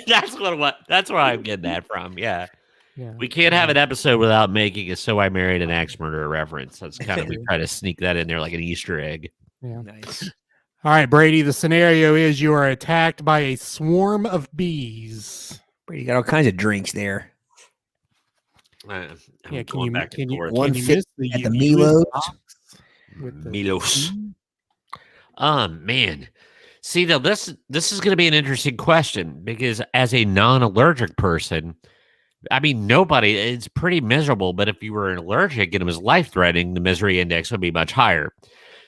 that's where I'm getting that from. Yeah. Yeah. We can't have an episode without making a So I Married an Axe Murderer reference. That's kind of, we try to sneak that in there like an Easter egg. Yeah. Nice. All right, Brady, the scenario is you are attacked by a swarm of bees. You got all kinds of drinks there. I'm Yeah, going back and forth. One can you fit miss the at the Milos Milos. box with the Milos. Oh man. See, though, this is going to be an interesting question because as a non-allergic person, I mean, it's pretty miserable, but if you were allergic and it was life-threatening, the misery index would be much higher.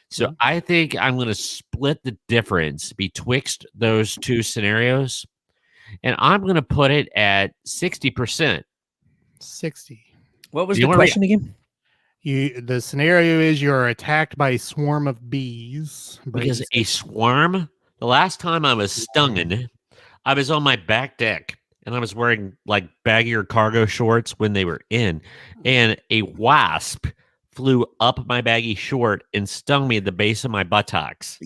So I think I'm going to split the difference betwixt those two scenarios, and I'm going to put it at 60%. 60. What was Do you the wanna question again? The scenario is you're attacked by a swarm of bees. Because Brady a swarm, the last time I was stung, I was on my back deck and I was wearing like baggier cargo shorts when they were in, and a wasp flew up my baggy short and stung me at the base of my buttocks.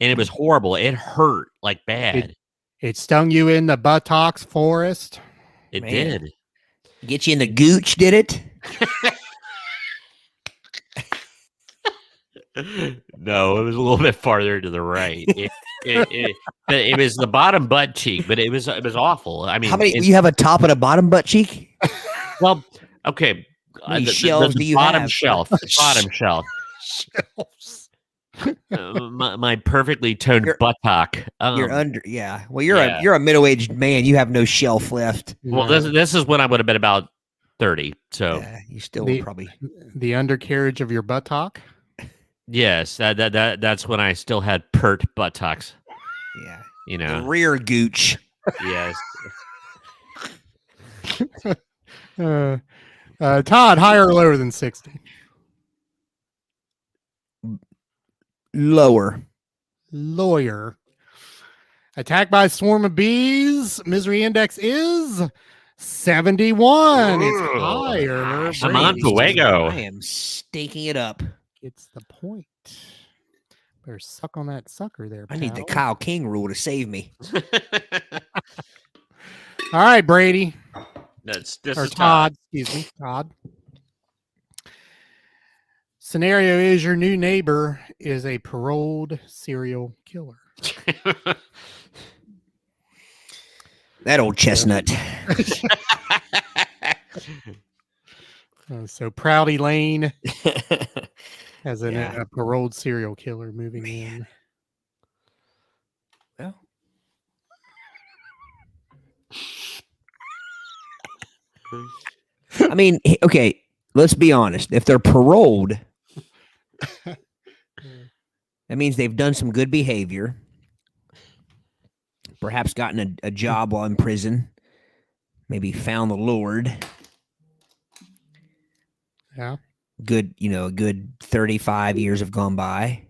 And it was horrible. It hurt like bad. It stung you in the buttocks forest. It Man. did. Get you in the gooch, did it? No, it was a little bit farther to the right. It was the bottom butt cheek, but it was awful. I mean, How many? You have a top and a bottom butt cheek? well, okay. How many The shelves do you bottom have? shelf, the bottom shelf. Shelves. My perfectly toned You're- buttock. You're under. Yeah. Well, you're yeah. a middle-aged man. You have no shelf left. Well, No. this is when I would have been about 30. So Yeah, you still The- probably. The undercarriage of your buttock. yes, that's when I still had pert buttocks. Yeah. You The know. rear gooch. Yes. Todd, higher or lower than 60? Lower. Lawyer. Attacked by a swarm of bees. Misery index is 71. It's Ooh. higher. Come on, Brady Fuego. I am stinking it up. gets the point. Better suck on that sucker there. I need the pal. Kyle King rule to save me. All right, Brady. this Or is Todd. Excuse me. Todd. Scenario is your new neighbor is a paroled serial killer. Todd. That old chestnut. So Prouty Lane has Yeah. a paroled serial killer moving in. Well. I mean, okay, let's be honest. If they're paroled, that means they've done some good behavior, perhaps gotten a job while in prison, maybe found the Lord. Yeah. Good, a good 35 years have gone by.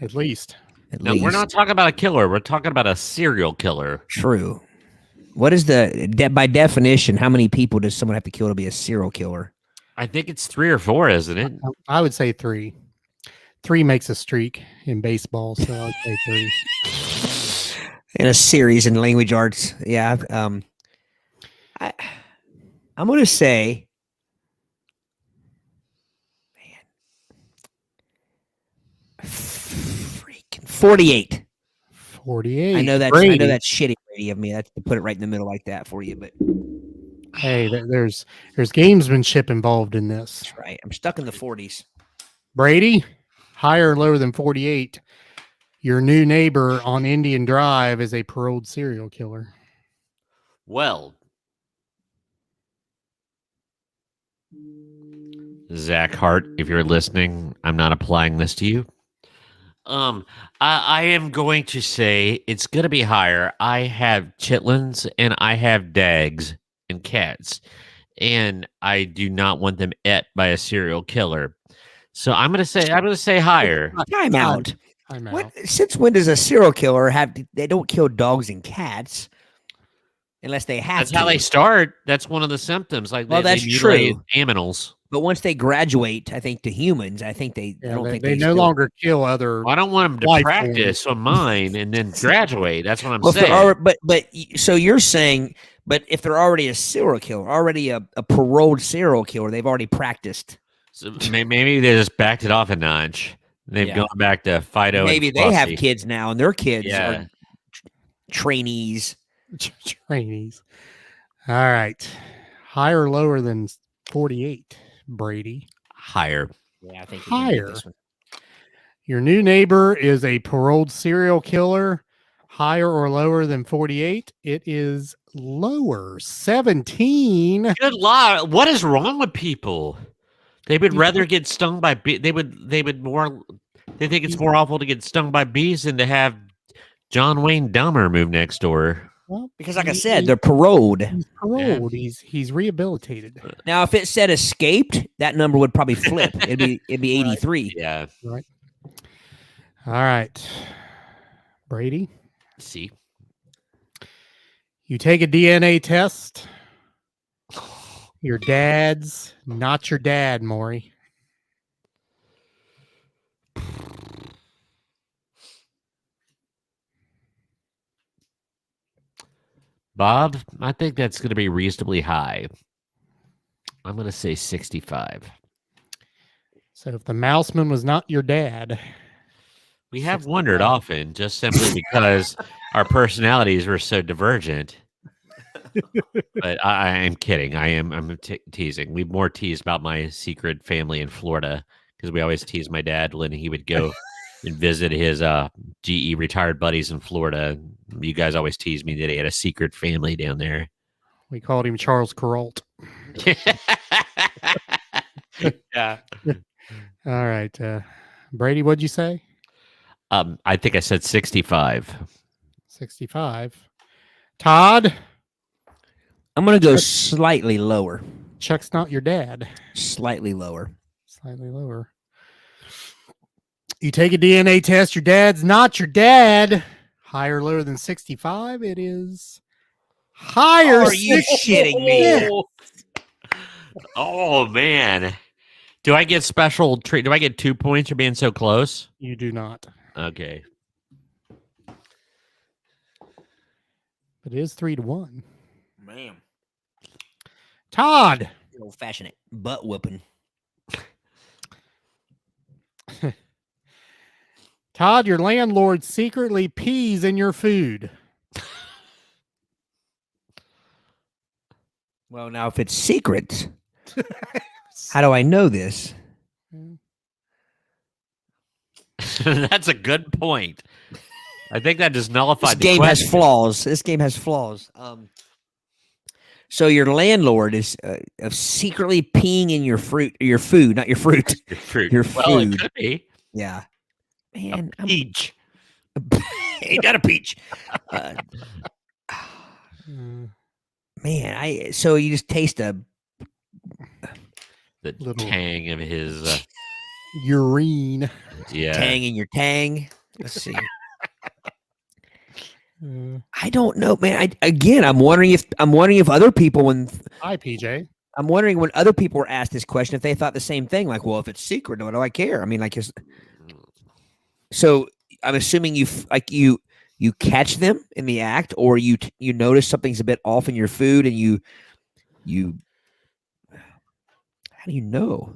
At least. At No, least. we're not talking about a killer. We're talking about a serial killer. True. What is by definition, how many people does someone have to kill to be a serial killer? I think it's 3 or 4, isn't it? I would say 3. 3 makes a streak in baseball, so I would say 3. In a series in language arts. Yeah. I'm going to say, freaking 48. 48. I know that's Brady. shitty Brady of me. That's to put it right in the middle like that for you, but Hey, there's gamesmanship involved in this. that's right. I'm stuck in the 40s. Brady, higher or lower than 48? Your new neighbor on Indian Drive is a paroled serial killer. Well, Zach Hart, if you're listening, I'm not applying this to you. I am going to say it's going to be higher. I have chitlins and I have dags and cats, and I do not want them ate by a serial killer. So I'm going to say higher. Time out. I'm out. What? Since when does a serial killer they don't kill dogs and cats unless they have That's to? how they start. That's one of the symptoms. Like, Well, they that's mutilate true. Animals. But once they graduate, I think to humans, I think I Yeah, don't they, think they no still- longer kill other. Well, I don't want them to Life practice on mine and then graduate. That's what I'm Well, if saying. they're so you're saying, but if they're already a serial killer, already a paroled serial killer, they've already practiced. So maybe they just backed it off a notch. They've Yeah. gone back to Fido. Maybe and they have Flossie. kids now, and their kids Yeah. are trainees. trainees. All right. Higher or lower than 48, Brady? Higher. Yeah, I think Higher. Your new neighbor is a paroled serial killer. Higher or lower than 48? It is lower. 17. Good Lord, what is wrong with people? They would rather get stung by bees. They think it's more awful to get stung by bees than to have John Wayne Dahmer move next door. Well, Because, like I he- said, they're paroled. he's paroled. He's rehabilitated. Now, if it said escaped, that number would probably flip. It'd be 83. Yeah. All right. Brady, See. you take a DNA test. Your dad's not your dad, Maury. Bob, I think that's going to be reasonably high. I'm going to say 65. So if the Mouseman was not your dad, We have wondered often, just simply because our personalities were so divergent. But I am kidding. I'm teasing. We more teased about my secret family in Florida because we always teased my dad when he would go and visit his GE retired buddies in Florida. You guys always teased me that he had a secret family down there. we called him Charles Kuralt. Yeah. All right. Brady, what'd you say? I think I said 65. 65. Todd, I'm going to go slightly lower. Chuck's not your dad. Slightly lower. Slightly lower. You take a DNA test, your dad's not your dad. Higher or lower than 65? It is higher. Are you shitting me? Oh man. Do I get special treat? Do I get 2 points for being so close? You do not. Okay. It is 3-1. Man. Todd, Old fashioned butt whooping. Todd, your landlord secretly pees in your food. Well, now if it's secret, how do I know this? That's a good point. I think that just This nullified the game has question. flaws. This game has flaws. So your landlord is secretly peeing in your food, not your fruit. Your fruit. Your Well, food. it could be. Yeah, man, Peach. ain't that a peach? Mm, Man, so you just taste a The Little- tang of his. urine. Yeah. tang in your tang. Let's see. Uh, I don't know, man. I'm wondering if other people hi, PJ. I'm wondering when other people were asked this question if they thought the same thing. Like, well, if it's secret, what do I care? I mean, like, so I'm assuming you catch them in the act, or you notice something's a bit off in your food, and you how do you know?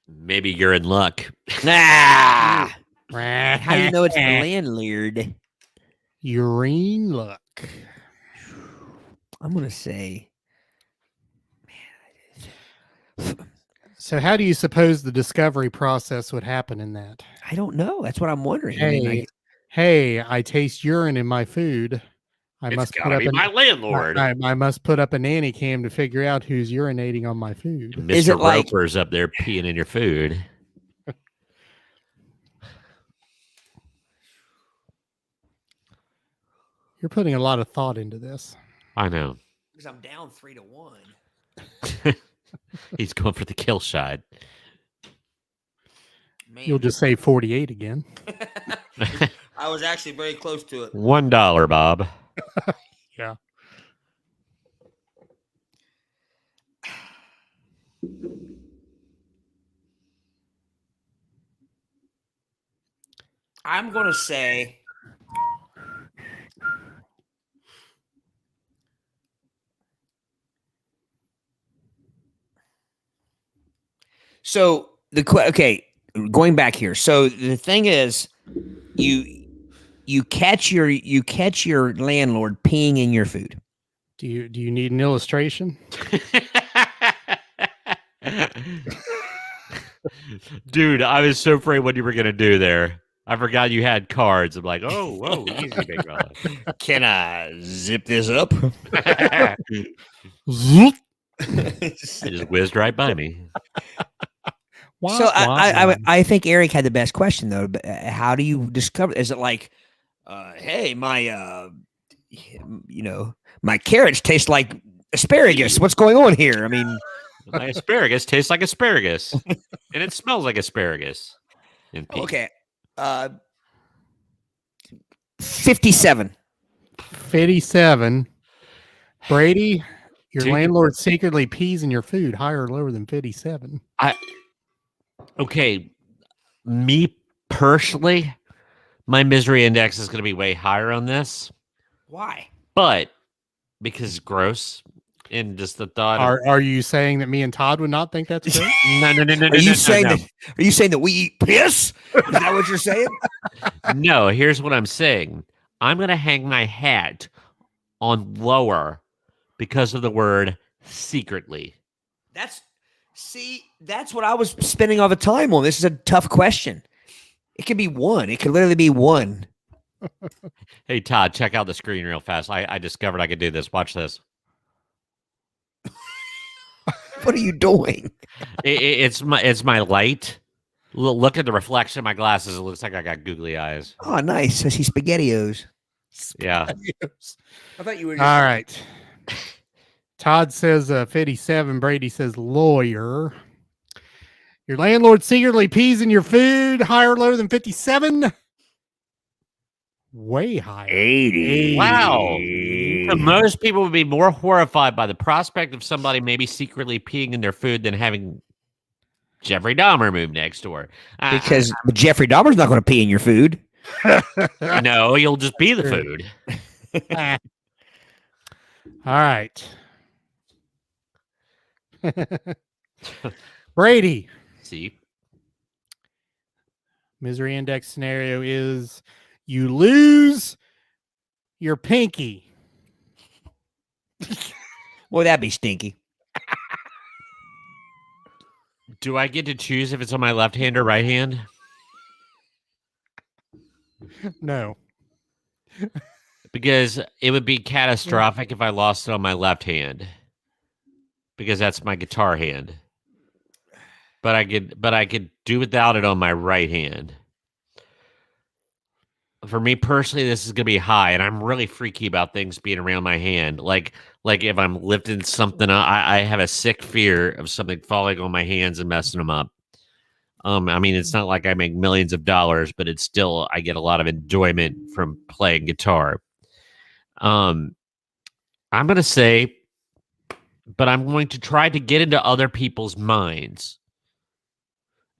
Maybe you're in luck. Nah. How How do you know it's the landlord? urine luck? I'm gonna say, So how do you suppose the discovery process would happen in that? I don't know. That's what I'm wondering. I mean, Hey, like, hey, I taste urine in my food. I It's must put gotta up be my landlord. I must put up a nanny cam to figure out who's urinating on my food. Is Mr. it like- Roper's up there peeing in your food. You're putting a lot of thought into this. I know. because I'm down 3-1. He's going for the kill shot. Man, You'll just say 48 again. I was actually very close to it. $1, Bob. Yeah. I'm gonna say so okay, going back here. So the thing is, you catch your landlord peeing in your food. Do you need an illustration? Dude, I was so afraid what you were gonna do there. I forgot you had cards. I'm like, oh, whoa, easy, big fella. Can I zip this up? Zoop. It just whizzed right by me. Wah, So wah, wah. I think Eric had the best question though. But how do you discover? Is it like, hey, my my carrots taste like asparagus? What's going on here? I mean, My asparagus tastes like asparagus, and it smells like asparagus. And pink. okay, 57. 57. Brady, your Dude. landlord secretly pees in your food. Higher or lower than 57? Okay, me personally, my misery index is going to be way higher on this, Why? but because it's gross, And just the thought Are you saying that me and Todd would not think that's great? no. Are you saying that? Are you saying that we eat piss? Is that what you're saying? No, here's what I'm saying. I'm going to hang my hat on lower because of the word secretly. That's what I was spending all the time on. This is a tough question. It could be one. It could literally be one. Hey, Todd, check out the screen real fast. I discovered I could do this. Watch this. What are you doing? It's my light. Look at the reflection of my glasses. It looks like I got googly eyes. Oh, nice. I see SpaghettiOs. Yeah. I thought you were. All right. Todd says 57. Brady says lawyer. Your landlord secretly pees in your food. Higher or lower than 57? Way higher. 80. Wow. So most people would be more horrified by the prospect of somebody maybe secretly peeing in their food than having Jeffrey Dahmer move next door. Because Jeffrey Dahmer's not going to pee in your food. No, you'll just be the food. All right. Brady. See? Misery index scenario is you lose your pinky. Well, that'd be stinky. Do I get to choose if it's on my left hand or right hand? No. Because it would be catastrophic if I lost it on my left hand. Because that's my guitar hand. But I could do without it on my right hand. For me personally, this is gonna be high, and I'm really freaky about things being around my hand. Like if I'm lifting something up, I have a sick fear of something falling on my hands and messing them up. I mean, it's not like I make millions of dollars, but it's still I get a lot of enjoyment from playing guitar. I'm gonna say, but I'm going to try to get into other people's minds,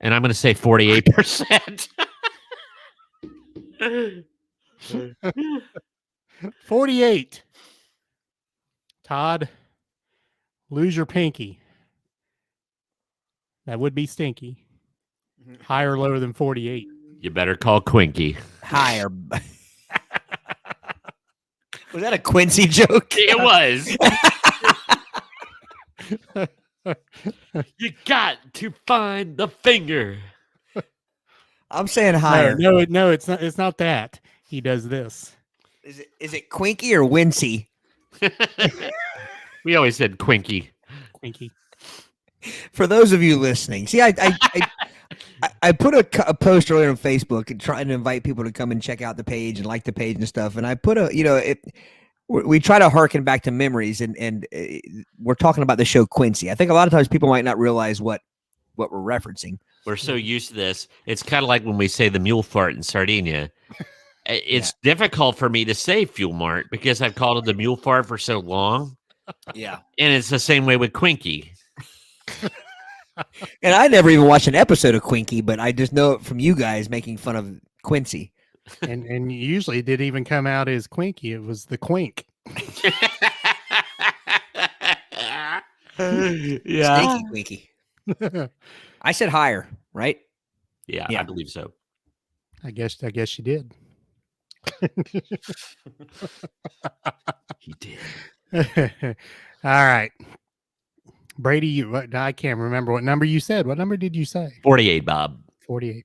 and I'm gonna say 48%. 48. Todd, lose your pinky. That would be stinky. Higher or lower than 48? You better call Quinky. Higher. Was that a Quincy joke? It was. You got to find the finger. I'm saying higher. No, it's not. It's not that. He does this. Is it Quinky or Wincy? We always said Quinky. Quinky. For those of you listening, see, I put a post earlier on Facebook and trying to invite people to come and check out the page and like the page and stuff. And I put we try to harken back to memories, and we're talking about the show Quincy. I think a lot of times people might not realize what we're referencing. We're so used to this. It's kind of like when we say the mule fart in Sardinia. It's difficult for me to say fuel mart because I've called it the mule fart for so long. Yeah. And it's the same way with Quinky. And I never even watched an episode of Quinky, but I just know it from you guys making fun of Quincy. And usually it didn't even come out as Quinky. It was the Quink. Yeah. Stinky Quinky. I said higher, right? Yeah, Yeah. I believe so. I guess you did. He did. All right. Brady, I can't remember what number you said. What number did you say? 48, Bob. 48.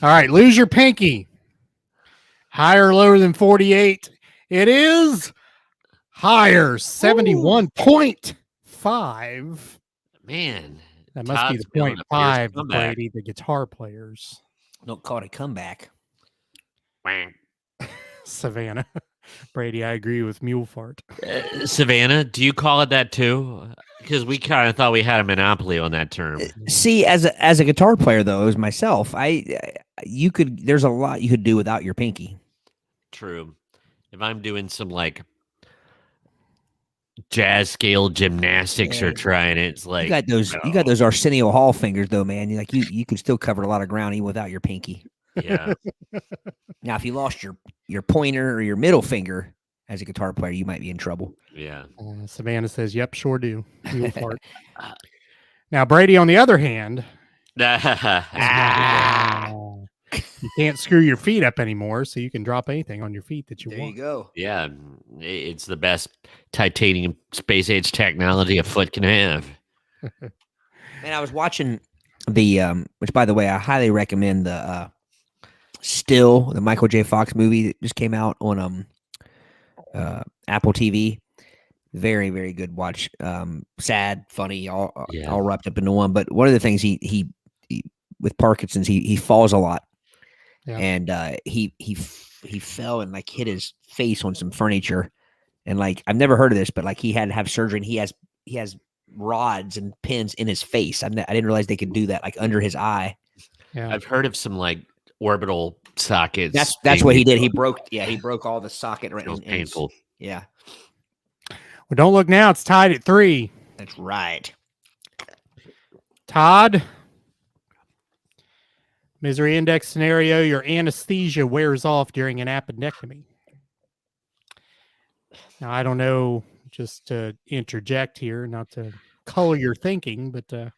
All right. Lose your pinky. Higher or lower than 48? It is higher. 71.5. Man. That must be Todd's the feeling a fierce 0.5, comeback. Brady, the guitar players. Don't call it a comeback. Wang. Savannah. Brady, I agree with mule fart. Savannah, do you call it that too? Because we kind of thought we had a monopoly on that term. See, as a guitar player though, as myself, there's a lot you could do without your pinky. True. If I'm doing some like jazz scale gymnastics or trying it, it's like You got those Arsenio Hall fingers though, man. You could still cover a lot of ground even without your pinky. yeah. Now, if you lost your pointer or your middle finger, as a guitar player, you might be in trouble. Yeah. Savannah says, "Yep, sure do." You will fart. Now, Brady, on the other hand, you can't screw your feet up anymore, so you can drop anything on your feet that you There you want. go. Yeah, it's the best titanium space age technology a foot can have. Man, I was watching the which, by the way, I highly recommend the Still, the Michael J. Fox movie that just came out on Apple TV. Very, very good watch. Sad, funny, all wrapped up into one. But one of the things he with Parkinson's, he falls a lot, and he fell and like hit his face on some furniture, and like I've never heard of this, but like he had to have surgery, and he has rods and pins in his face. I didn't realize they could do that, like under his eye. Yeah, I've heard of some like orbital sockets. That's what he did. He broke all the socket. It was painful. Yeah, well, don't look now. It's tied at 3. that's right. Todd, misery index scenario: your anesthesia wears off during an appendectomy. Now, I don't know, just to interject here, not to color your thinking, but I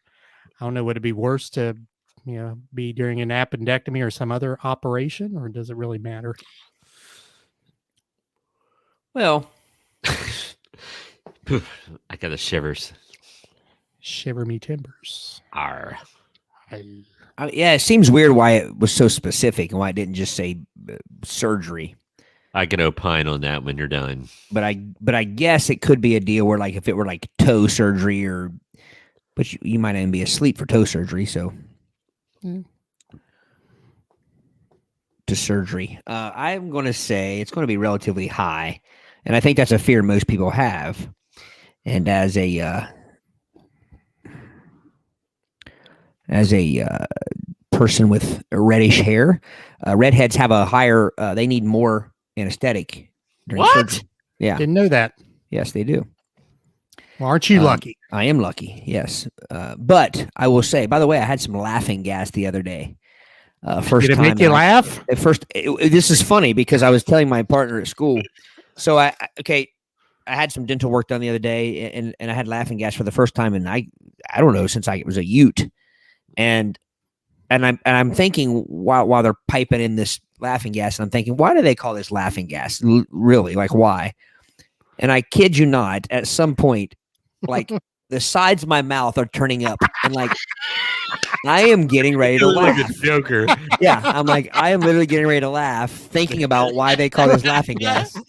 don't know, would it be worse to, be during an appendectomy or some other operation, or does it really matter? Well, I got the shivers. Shiver me timbers. Arr. yeah, it seems weird why it was so specific and why it didn't just say surgery. I can opine on that when you're done. But I guess it could be a deal where, like, if it were like toe surgery but you might even be asleep for toe surgery. So to surgery, I'm going to say it's going to be relatively high, and I think that's a fear most people have. And as a person with reddish hair, redheads have a higher. They need more anesthetic during surgery. Yeah. Didn't know that. Yes, they do. Well, aren't you lucky? I am lucky. Yes. But I will say, by the way, I had some laughing gas the other day. First Did it time make you laugh? At first, this is funny because I was telling my partner at school. So I had some dental work done the other day, and I had laughing gas for the first time, and I don't know, since I was a Ute, and I'm thinking while they're piping in this laughing gas, and I'm thinking, why do they call this laughing gas? Really, like, why? And I kid you not, at some point, like the sides of my mouth are turning up, and like I am getting ready to laugh. Like a joker. Yeah, I'm like, I am literally getting ready to laugh, thinking about why they call this laughing gas.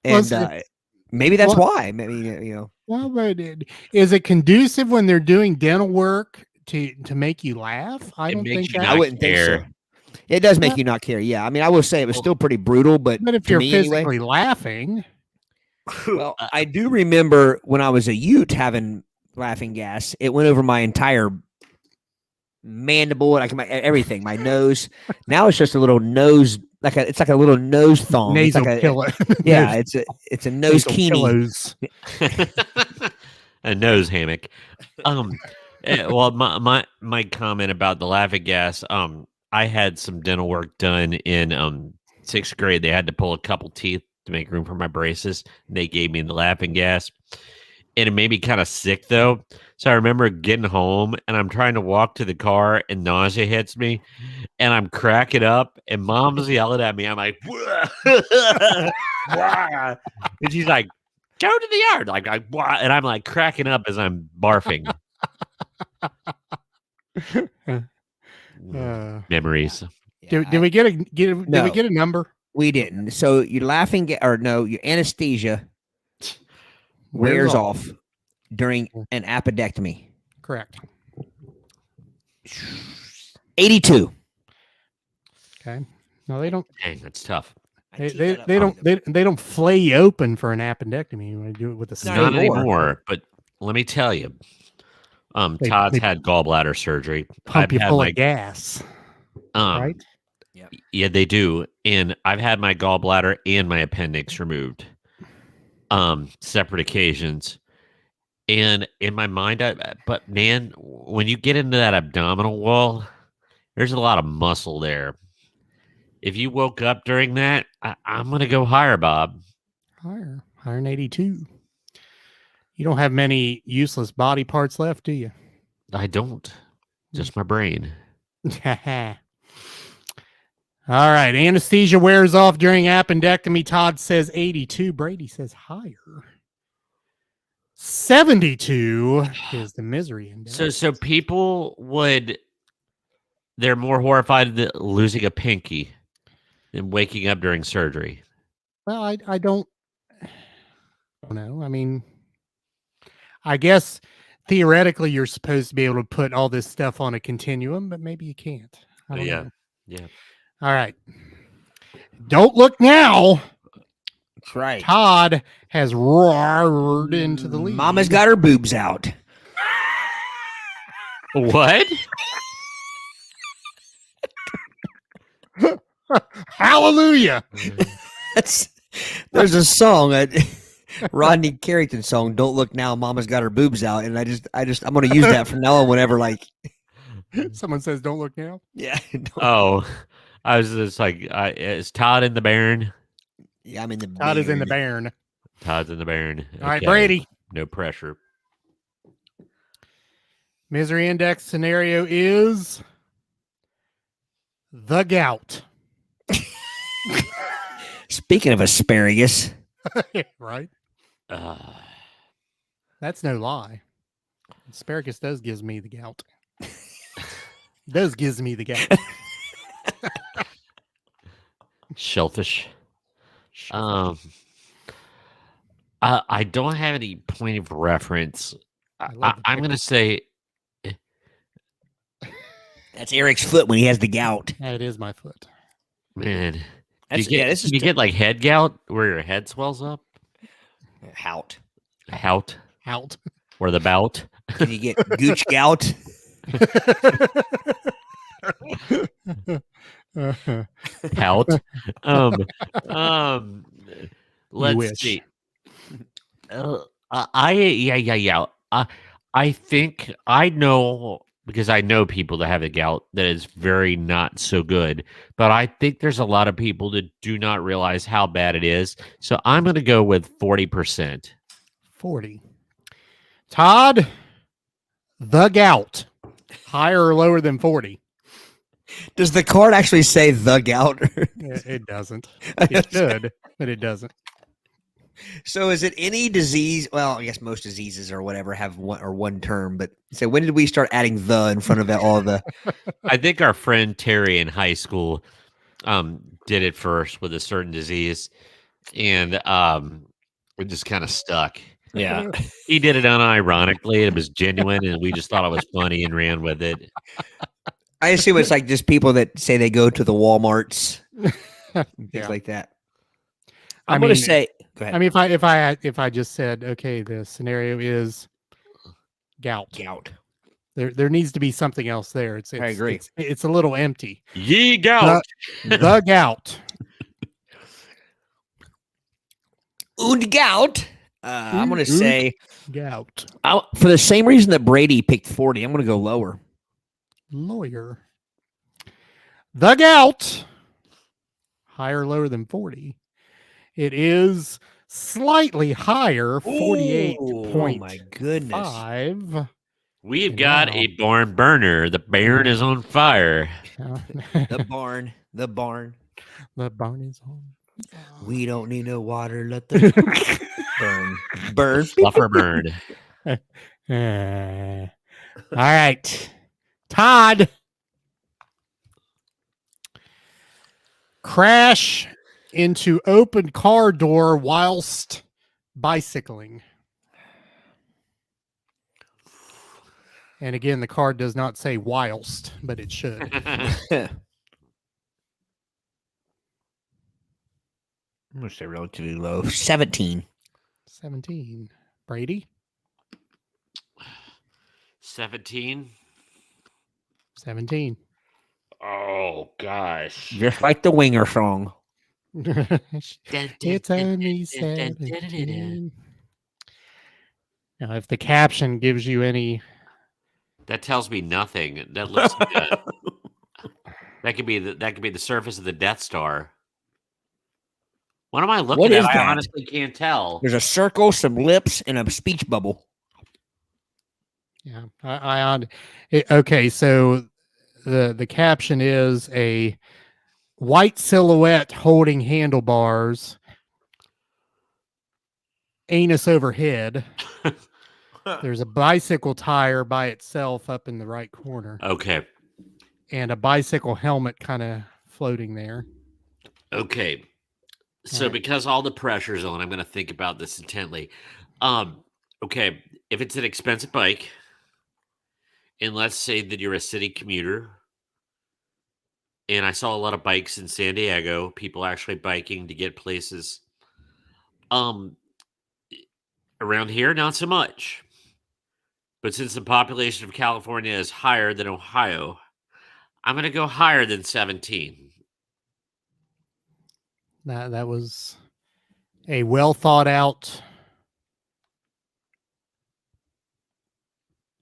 And maybe that's why. Maybe Well, but is it conducive when they're doing dental work to make you laugh? I don't think that. I wouldn't think so. It does make you not care. Yeah, I mean, I will say it was still pretty brutal, but if you're physically laughing, well, I do remember when I was a Ute having laughing gas. It went over my entire mandible, like everything, my nose. Now it's just a little nose. It's like a little nose thong. Nasal it's like pillow. Yeah, it's a nose keeny. A nose hammock. Well, my comment about the laughing gas. I had some dental work done in 6th grade. They had to pull a couple teeth to make room for my braces. They gave me the laughing gas, and it made me kind of sick though. So I remember getting home and I'm trying to walk to the car and nausea hits me and I'm cracking up and mom's yelling at me. I'm like, and she's like, go to the yard. Like, and I'm like cracking up as I'm barfing. Memories. Did we get a number? We didn't. So your your anesthesia wears off during an appendectomy. Correct. 82. Okay. No, they don't. Dang, that's tough. They don't flay you open for an appendectomy. You want to do it with a Not anymore. But let me tell you, Todd's had gallbladder surgery. Pump you full of gas. Right? Yeah, they do. And I've had my gallbladder and my appendix removed. Separate occasions. And in my mind, but man, when you get into that abdominal wall, there's a lot of muscle there. if you woke up during that, I'm going to go higher, Bob. Higher. 182. You don't have many useless body parts left, do you? I don't. Just my brain. All right. Anesthesia wears off during appendectomy. Todd says 82. Brady says higher. 72 is the misery index. So people they're more horrified at losing a pinky than waking up during surgery. Well, I don't know. I mean, I guess theoretically you're supposed to be able to put all this stuff on a continuum, but maybe you can't. I don't know. Yeah. All right. Don't look now. That's right. Todd has roared into the lead. Mama's got her boobs out. What? Hallelujah. There's a song, Rodney Carrington song, "Don't Look Now, Mama's Got Her Boobs Out," and I'm going to use that from now on whenever, like, Someone says, "Don't look now." yeah. Oh, I was just like, is Todd in the Baron? Yeah, I'm in the Todd is in the Bairn. Bairn. Todd's in the Baron. All right, Brady. No pressure. Misery index scenario is the gout. Speaking of asparagus, Right? Uh, That's no lie. Asparagus does gives me the gout. Does gives me the gout. shellfish. I don't have any point of reference. I love the I'm going to say that's Eric's foot when he has the gout. That is my foot. Man, That's, this is you get like head gout where your head swells up, hout. hout, Out. or the bout, Can you get gooch gout? hout. Let's wish. see. I think I know because I know people that have the gout that is very not so good. But I think there's a lot of people that do not realize how bad it is. So I'm going to go with 40%. 40. Todd, the gout. Higher or lower than 40? Does the card actually say the gout? It doesn't. It should, but it doesn't. So is it any disease? Well, I guess most diseases or whatever have one term, but so when did we start adding the in front of all the? I think our friend Terry in high school did it first with a certain disease, and it just kind of stuck. Yeah. He did it unironically. It was genuine, and we just thought it was funny and ran with it. I assume it's like just people that say they go to the Walmarts, things Yeah. like that. I I'm going to mean, say, go ahead. I mean, if I just said, okay, the scenario is gout. Gout. There needs to be something else there. It's I agree. It's a little empty. Ye gout. The gout. Und gout. I'm going to say, Gout. for the same reason that Brady picked 40, I'm going to go lower. Lawyer. The gout. Higher or lower than 40? It is slightly higher, 48.5. Oh my goodness. We've And got now- a barn burner. The Baron is on fire. The barn. The barn. The barn is on. We don't need no water. Let the burn. Burn. Fluffer burn. All right. Todd. Crash into open car door whilst bicycling. And again, the card does not say whilst, but it should. I'm going to say relatively low. 17. 17. Brady? 17. 17. Oh, gosh. Just like the Winger song. It's only 17. Now, if the caption gives you any, That tells me nothing. That looks good. That could be the surface of the Death Star. What am I looking What at? is I that? honestly can't tell. There's a circle, some lips, and a speech bubble. Yeah. Okay. So the caption is a white silhouette holding handlebars, anus overhead. There's a bicycle tire by itself up in the right corner, Okay. and a bicycle helmet kind of floating there. Okay. So Alright. because all the pressure's on, I'm going to think about this intently. Okay, if it's an expensive bike, and let's say that you're a city commuter, and I saw a lot of bikes in San Diego, people actually biking to get places. Around here, not so much. But since the population of California is higher than Ohio, I'm going to go higher than 17. That was a well thought out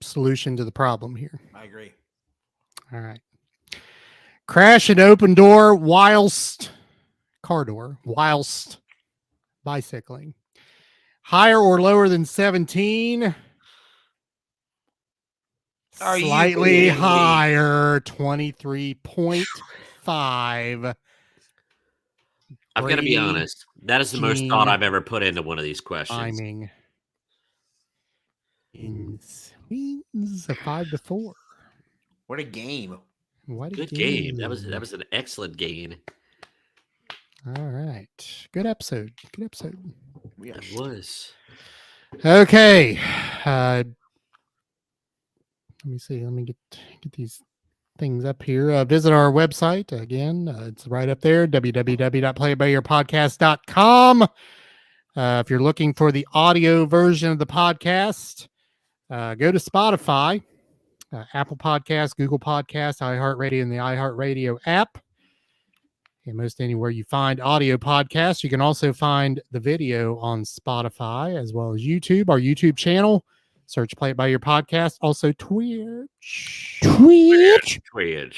solution to the problem here. I agree. All right. Crash an open door whilst bicycling. Higher or lower than 17? Are you Slightly kidding me? higher, 23.5. I've got to be Brady, honest. That is the most Gene, thought I've ever put into one of these questions. Timing. Wins a 5-4. What a game. What a Good game. That was an excellent gain. All right. Good episode. Good episode. It was. Okay. Let me see. Let me get these things up here. Visit our website again. It's right up there, www.playitbyyourpodcast.com. If you're looking for the audio version of the podcast, go to Spotify, Apple Podcasts, Google Podcasts, iHeartRadio, and the iHeartRadio app. And most anywhere you find audio podcasts. You can also find the video on Spotify as well as YouTube, our YouTube channel. Search Play It By Your Podcast. Also Twitch. Twitch. Play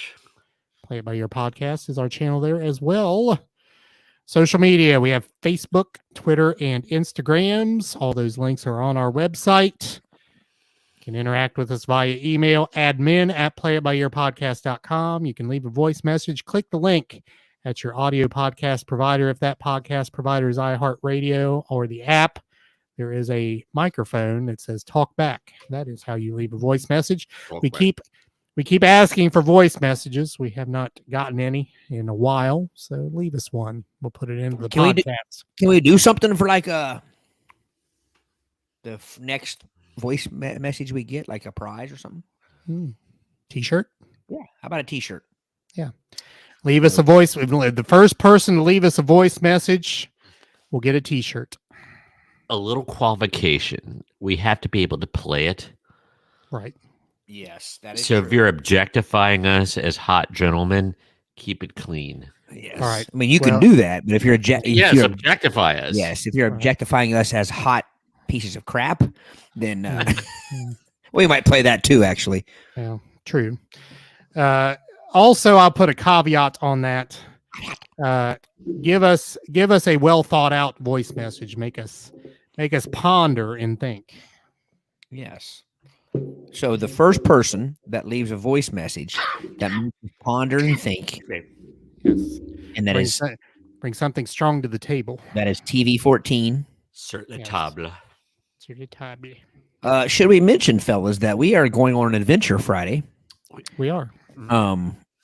It By Your Podcast is our channel there as well. Social media. We have Facebook, Twitter, and Instagrams. All those links are on our website. You can interact with us via email, admin@playitbyyourpodcast.com. You can leave a voice message. Click the link at your audio podcast provider. If that podcast provider is iHeartRadio or the app, there is a microphone that says talk back. That is how you leave a voice message. We keep asking for voice messages. We have not gotten any in a while, so leave us one. We'll put it into the podcast. Can we do something for like the next voice message we get, like a prize or something? T-shirt? Yeah. How about a T-shirt? Yeah. Leave us a voice. The first person to leave us a voice message will get a T-shirt. A little qualification. We have to be able to play it. Right. Yes, that is So true. if you're objectifying us as hot gentlemen, keep it clean. Yes. All right. I mean, you Well- can do that, but if you're Yes, objectify us. yes, if you're Right. objectifying us as hot pieces of crap, then we might play that too. Actually, Yeah, true. Also, I'll put a caveat on that. Give us a well thought out voice message. Make us ponder and think. yes. So the first person that leaves a voice message that makes you ponder and think, Yes. and that is Bring something strong to the table. TV14. Certainly Yes. table. Should we mention, fellas, that we are going on an adventure Friday? We are.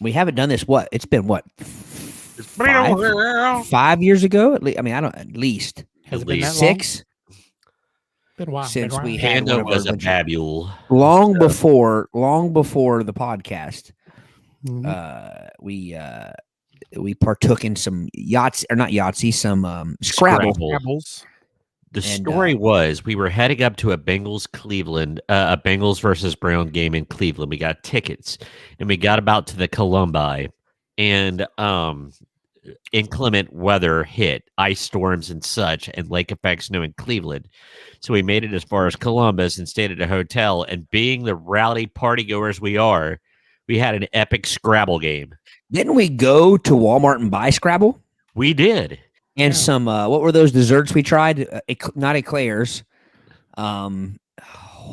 We haven't done this. What? It's been what? been a while. 5 years ago? At least. I mean, I don't. At least Has it At been that least long? 6. Been a while. Since been a we while. had Panda one of our was a adventures. babule. long before the podcast. Mhm. We partook in some Yahtzee, some Scrabble. Scrabbles. The And, story was we were heading up to a Bengals versus Brown game in Cleveland. We got tickets and we got about to the Columbi, and inclement weather hit, ice storms and such, and lake effect snow in Cleveland. So we made it as far as Columbus and stayed at a hotel. And being the rowdy partygoers we are, We had an epic Scrabble game. Didn't we go to Walmart and buy Scrabble? We did. And some, what were those desserts we tried? Not eclairs.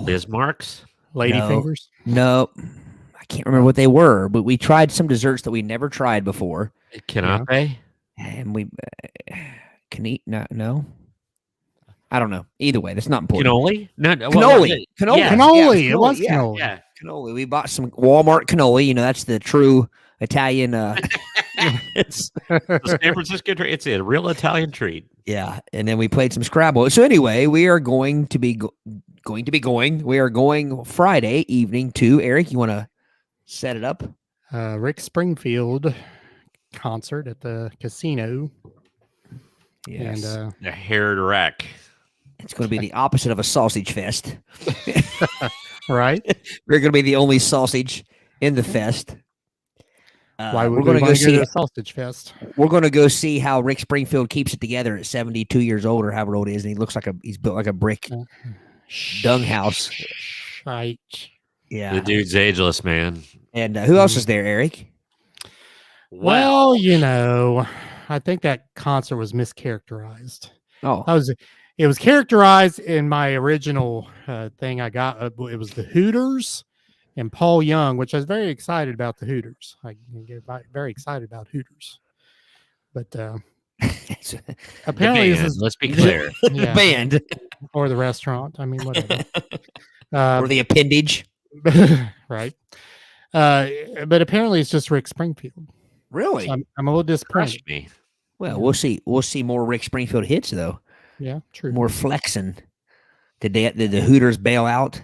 Bismarck's? Lady No. fingers. No, I can't remember what they were, but we tried some desserts that we never tried before. Canape? And we can eat. No. I don't know. Either way, that's not important. Cannoli? No, Cannoli. well, Cannoli. yeah. Cannoli. It was yeah. cannoli. Yeah. Cannoli. We bought some Walmart cannoli. You know, that's the true Italian. It's the San Francisco treat. It's a real Italian treat. Yeah, and then we played some Scrabble. So anyway, we are going to be going. We are going Friday evening to Eric. You want to set it up? Rick Springfield concert at the casino. Yes. And The Herod Rack. It's going to be the opposite of a sausage fest. right. We're going to be the only sausage in the fest. Why would we're going to go to see? the sausage fest? We're going to go see how Rick Springfield keeps it together at 72 years old or however old he is, and he looks like he's built like a brick dung house. Right. Yeah. The dude's ageless, man. And who else is there, Eric? Well, you know, I think that concert was mischaracterized. Oh, It was characterized in my original thing I got. It was the Hooters and Paul Young, which I was very excited about the Hooters. I get very excited about Hooters. But apparently The this band, is let's be clear. the yeah, band or the restaurant. I mean, whatever. or the appendage. right. But apparently it's just Rick Springfield. Really? So I'm a little disappointed. Trust me. Well, we'll see. We'll see more Rick Springfield hits though. Yeah, true. More flexing. Did the Hooters bail out?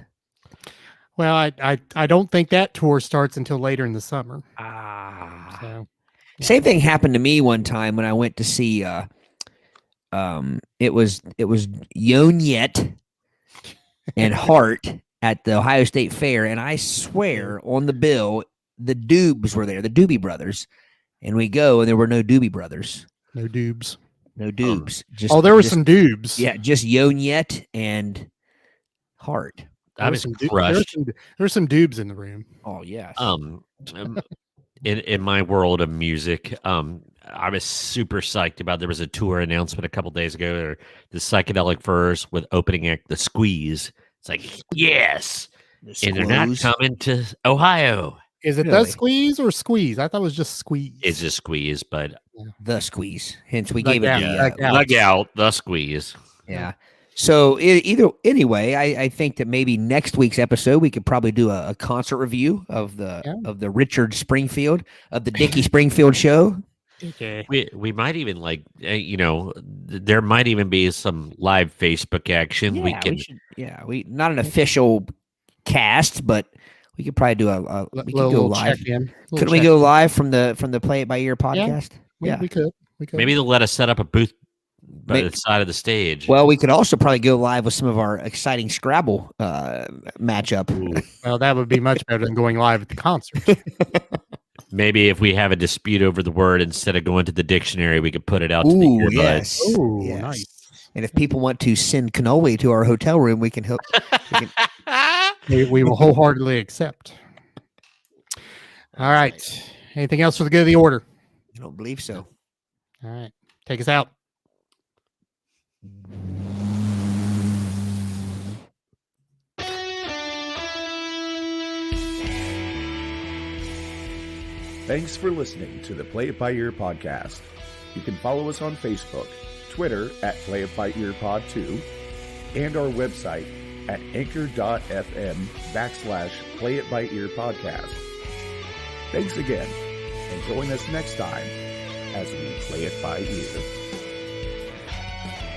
Well, I don't think that tour starts until later in the summer. Ah. So Same thing happened to me one time when I went to see it was Yon Yet and Hart at the Ohio State Fair, and I swear on the bill the Dubes were there, the Doobie Brothers, and we go and there were no Doobie Brothers, no dubs. no Dubes. Just, Oh, there were just- some dubs. yeah, just Yon Yet and Hart. I was There crushed. were some dubs in the room. Oh yes. In my world of music, I was super psyched about. There was a tour announcement a couple days ago. Or the Psychedelic Furs with opening act The Squeeze. It's like yes, and they're not Squeeze. coming to Ohio. Is it Really? the squeeze or squeeze? I thought it was just squeeze. It's a squeeze, but The Squeeze. Hence we Like gave it that, the like that. look out, The Squeeze. Yeah. So anyway, I think that maybe next week's episode we could probably do a concert review of the Richard Springfield of the Dickie Springfield show. Okay. We might even there might even be some live Facebook action. We can we not an official cast, but we could probably do we could go little live. check-in. Could we go live from the Play It by Ear podcast? We could. We could. maybe they'll let us set up a booth by Maybe- the side of the stage. Well, we could also probably go live with some of our exciting Scrabble matchup. Well, that would be much better than going live at the concert. Maybe if we have a dispute over the word, instead of going to the dictionary, we could put it out to the Ooh, earbuds. yes. Ooh, Yes. nice. And if people want to send cannoli to our hotel room, we can help. We will wholeheartedly accept. All right. Anything else for the good of the order? I don't believe so. All right. Take us out. Thanks for listening to the Play It By Ear podcast. You can follow us on Facebook, Twitter at Play It By Ear Pod 2, and our website at anchor.fm/Play It By Ear podcast. Thanks again, and join us next time as we play it by ear.